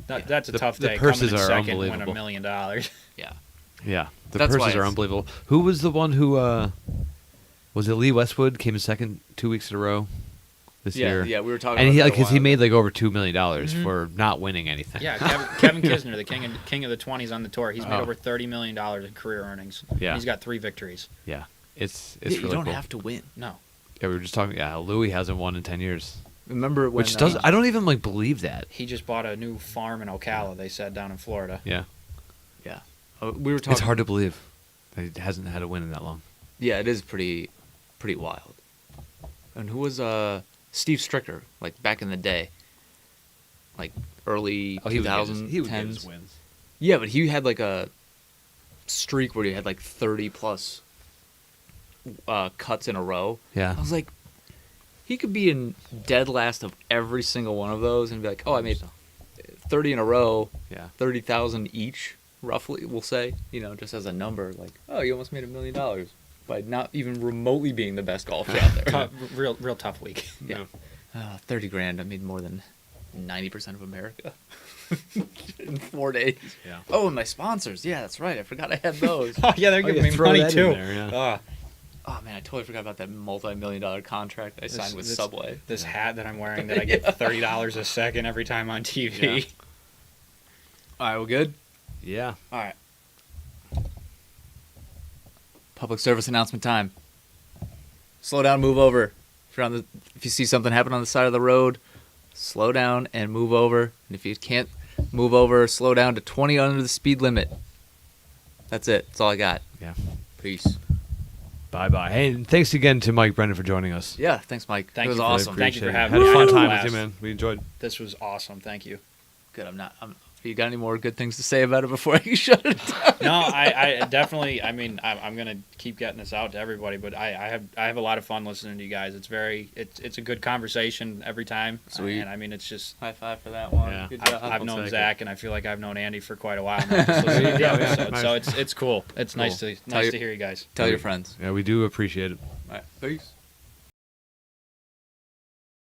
that's a The- tough the day. purses coming in are second, win unbelievable. $1 million. Yeah. Yeah, the That's why purses are it's- unbelievable. Who was the one who was it? Lee Westwood came in second 2 weeks in a row this Yeah, year. yeah, we were talking and about he that a like because he while made ago. like over $2 million Mhm. for not winning anything. Yeah, Kevin Kisner, the king of the 20s on the tour, he's made Oh. over $30 million in career earnings. Yeah. He's got 3 victories. yeah, it's Yeah, really you don't cool. have to win. No. Yeah, we were just talking. Yeah, Louis hasn't won in 10 years, Remember when? which does I don't even like believe that. He just bought a new farm in Ocala, they said, down in Florida. Yeah, Yeah. We were talking. it's hard to believe that he hasn't had a win in that long. Yeah, it is pretty wild. And who was Steve Stricker, like back in the day, like early 2010s. wins. Yeah, but he had like a streak where he had like 30 plus cuts in a row. Yeah, I was like, he could be in dead last of every single one of those and be like, oh, I made 30 in a row, yeah. 30,000 each, roughly. We'll say, just as a number, like, oh, you almost made $1 million by not even remotely being the best golfer out there. Tough, real tough week. Yeah. 30 grand. I made more than 90% of America in 4 days. Yeah. Oh, and my sponsors. Yeah, that's right. I forgot I had those. Oh, yeah, they're Oh, giving yeah, me throw money that in too. there, yeah. Oh, man, I totally forgot about that multi-million-dollar contract I signed with Subway. This hat that I'm wearing that I get $30 a second every time on TV. Yeah. All right, we're good? Yeah. All right. Public service announcement time. Slow down, move over. If you see something happen on the side of the road, slow down and move over. And if you can't move over, slow down to 20 under the speed limit. That's it. That's all I got. Yeah. Peace. Bye. Hey, and thanks again to Mike Brennan for joining us. Yeah, thanks, Mike. Thank it was you for- awesome. thank you for Appreciate it. having me. Had a I fun had a time with blast. you, man. We enjoyed. This was awesome. Thank you. Good. You got any more good things to say about it before I shut it down? No, I definitely. I mean, I'm gonna keep getting this out to everybody, but I have a lot of fun listening to you guys. It's a good conversation every time. Sweet. And I mean, it's just High five for that one. Yeah. Good job. I've known take it. Zach, and I feel like I've known Andy for quite a while now. Just listening to the Yeah, episode. nice. So it's cool. It's nice Cool. to Tell hear you guys. Tell your friends. Yeah, we do appreciate it. All right. Peace.